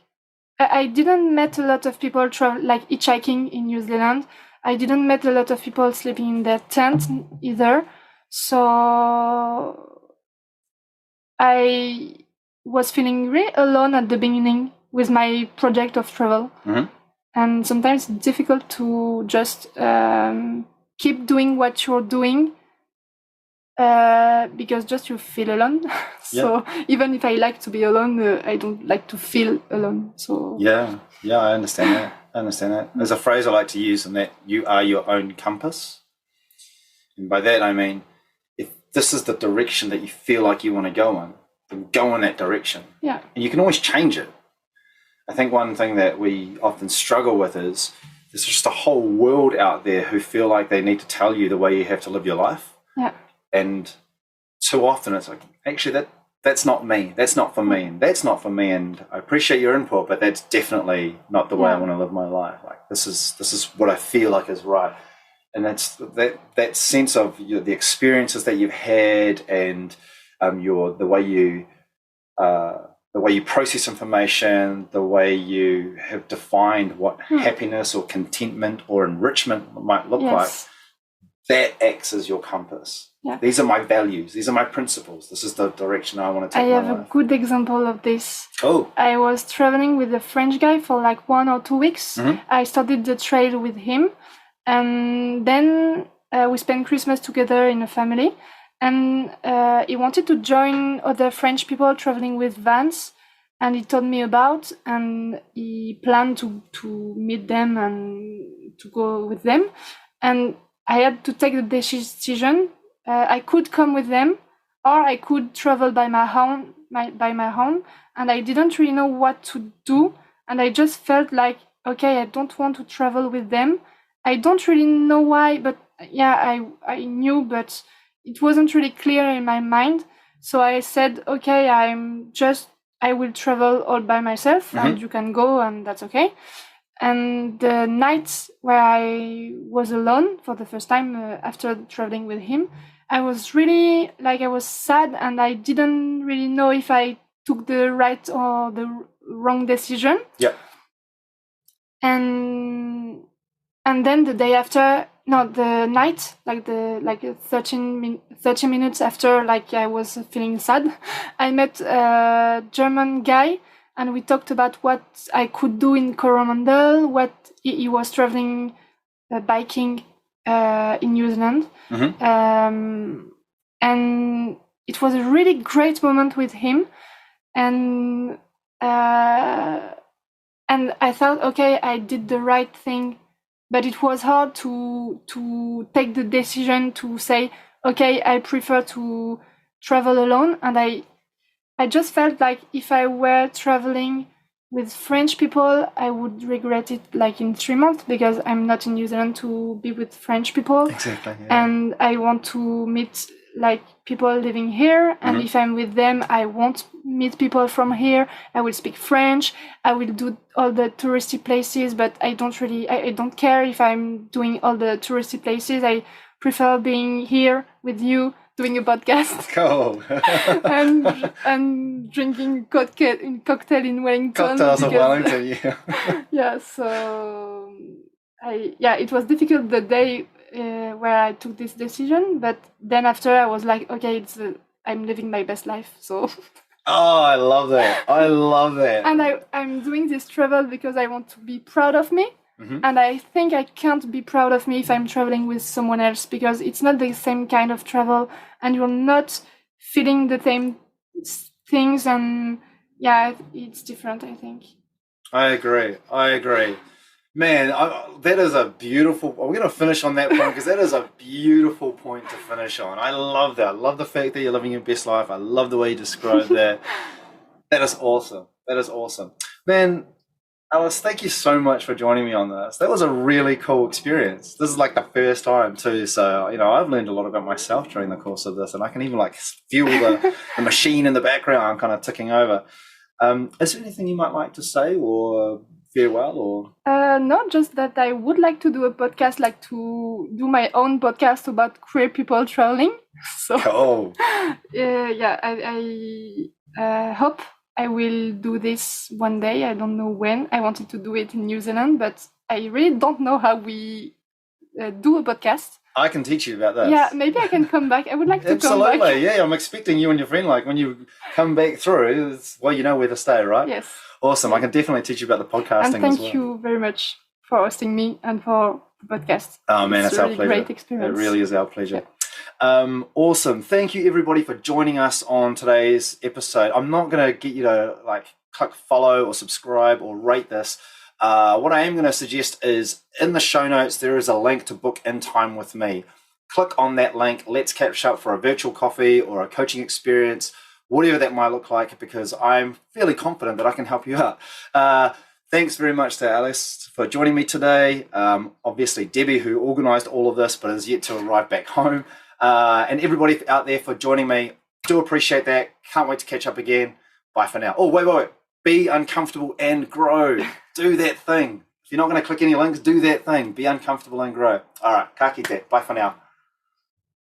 I didn't met a lot of people like hitchhiking in New Zealand. I didn't met a lot of people sleeping in their tent either. So I was feeling really alone at the beginning with my project of travel. And sometimes it's difficult to just keep doing what you're doing because just you feel alone. So even if I like to be alone, I don't like to feel alone. So yeah, I understand that. There's a phrase I like to use, and that you are your own compass. And by that I mean, if this is the direction that you feel like you want to go in, then go in that direction. Yeah. And you can always change it. I think one thing that we often struggle with is there's just a whole world out there who feel like they need to tell you the way you have to live your life. Yeah. And too often it's like, actually, that's not me. That's not for me. And that's not for me. And I appreciate your input, but that's definitely not the way I want to live my life. Like this is what I feel like is right. And that's that sense of the experiences that you've had, and the way you process information, the way you have defined what happiness or contentment or enrichment might look like. That acts as your compass. Yeah. These are my values. These are my principles. This is the direction I want to take my life. I have a good example of this. Oh. I was traveling with a French guy for like 1 or 2 weeks. Mm-hmm. I started the trail with him. And then we spent Christmas together in a family. And he wanted to join other French people traveling with vans. And he told me about, and he planned to meet them and to go with them. And I had to take the decision. I could come with them, or I could travel by my own. And I didn't really know what to do. And I just felt like, okay, I don't want to travel with them. I don't really know why, but yeah, I knew, but it wasn't really clear in my mind. So I said, okay, I will travel all by myself, and you can go, and that's okay. And the night where I was alone for the first time after traveling with him, I was really I was sad, and I didn't really know if I took the right or the wrong decision. Yeah. And then the day after, the night, 30 minutes after, I was feeling sad, I met a German guy, and we talked about what I could do in Coromandel, what he was traveling, biking in New Zealand. Mm-hmm. And it was a really great moment with him. And I thought, okay, I did the right thing. But it was hard to take the decision to say, okay, I prefer to travel alone. And I just felt like if I were traveling with French people, I would regret it in 3 months, because I'm not in New Zealand to be with French people. Exactly. Yeah. And I want to meet people living here. And if I'm with them, I won't meet people from here. I will speak French. I will do all the touristy places, but I don't care if I'm doing all the touristy places. I prefer being here with you doing a podcast. Cool. and drinking cocktail in Wellington. Cocktails in Wellington, yeah. Yeah, so it was difficult the day where I took this decision, but then after I was like, okay, I'm living my best life, so. Oh, I love that. And I'm doing this travel because I want to be proud of me. Mm-hmm. And I think I can't be proud of me if I'm traveling with someone else, because it's not the same kind of travel, and you're not feeling the same things, and it's different, I think. I agree. Man, that is a beautiful... We're going to finish on that point, because that is a beautiful point to finish on. I love that. I love the fact that you're living your best life. I love the way you describe that. That is awesome. Man, Aless, thank you so much for joining me on this. That was a really cool experience. This is the first time too, so I've learned a lot about myself during the course of this, and I can even feel the machine in the background kind of ticking over. Is there anything you might like to say, or farewell, or? No, just that I would like to do a podcast, to do my own podcast about queer people traveling. So, cool. I hope I will do this one day. I don't know when. I wanted to do it in New Zealand, but I really don't know how we do a podcast. I can teach you about this. Yeah, maybe I can come back. I would like to come back. Absolutely, yeah. I'm expecting you and your friend, like when you come back through, well, you know where to stay, right? Yes. Awesome. I can definitely teach you about the podcasting And thank as well. you very much for hosting me and for the podcast. Oh man, it's really our pleasure. Great experience. It really is our pleasure. Yeah. Awesome. Thank you everybody for joining us on today's episode. I'm not going to get you to like click follow or subscribe or rate this. What I am going to suggest is in the show notes, there is a link to book in time with me. Click on that link. Let's catch up for a virtual coffee or a coaching experience, whatever that might look like, because I'm fairly confident that I can help you out. Thanks very much to Aless for joining me today. Obviously, Debbie, who organized all of this, but is yet to arrive back home. And everybody out there for joining me. Do appreciate that. Can't wait to catch up again. Bye for now. Oh, wait. Be uncomfortable and grow. Do that thing. If you're not going to click any links, do that thing. Be uncomfortable and grow. All right. Ka kite. Bye for now.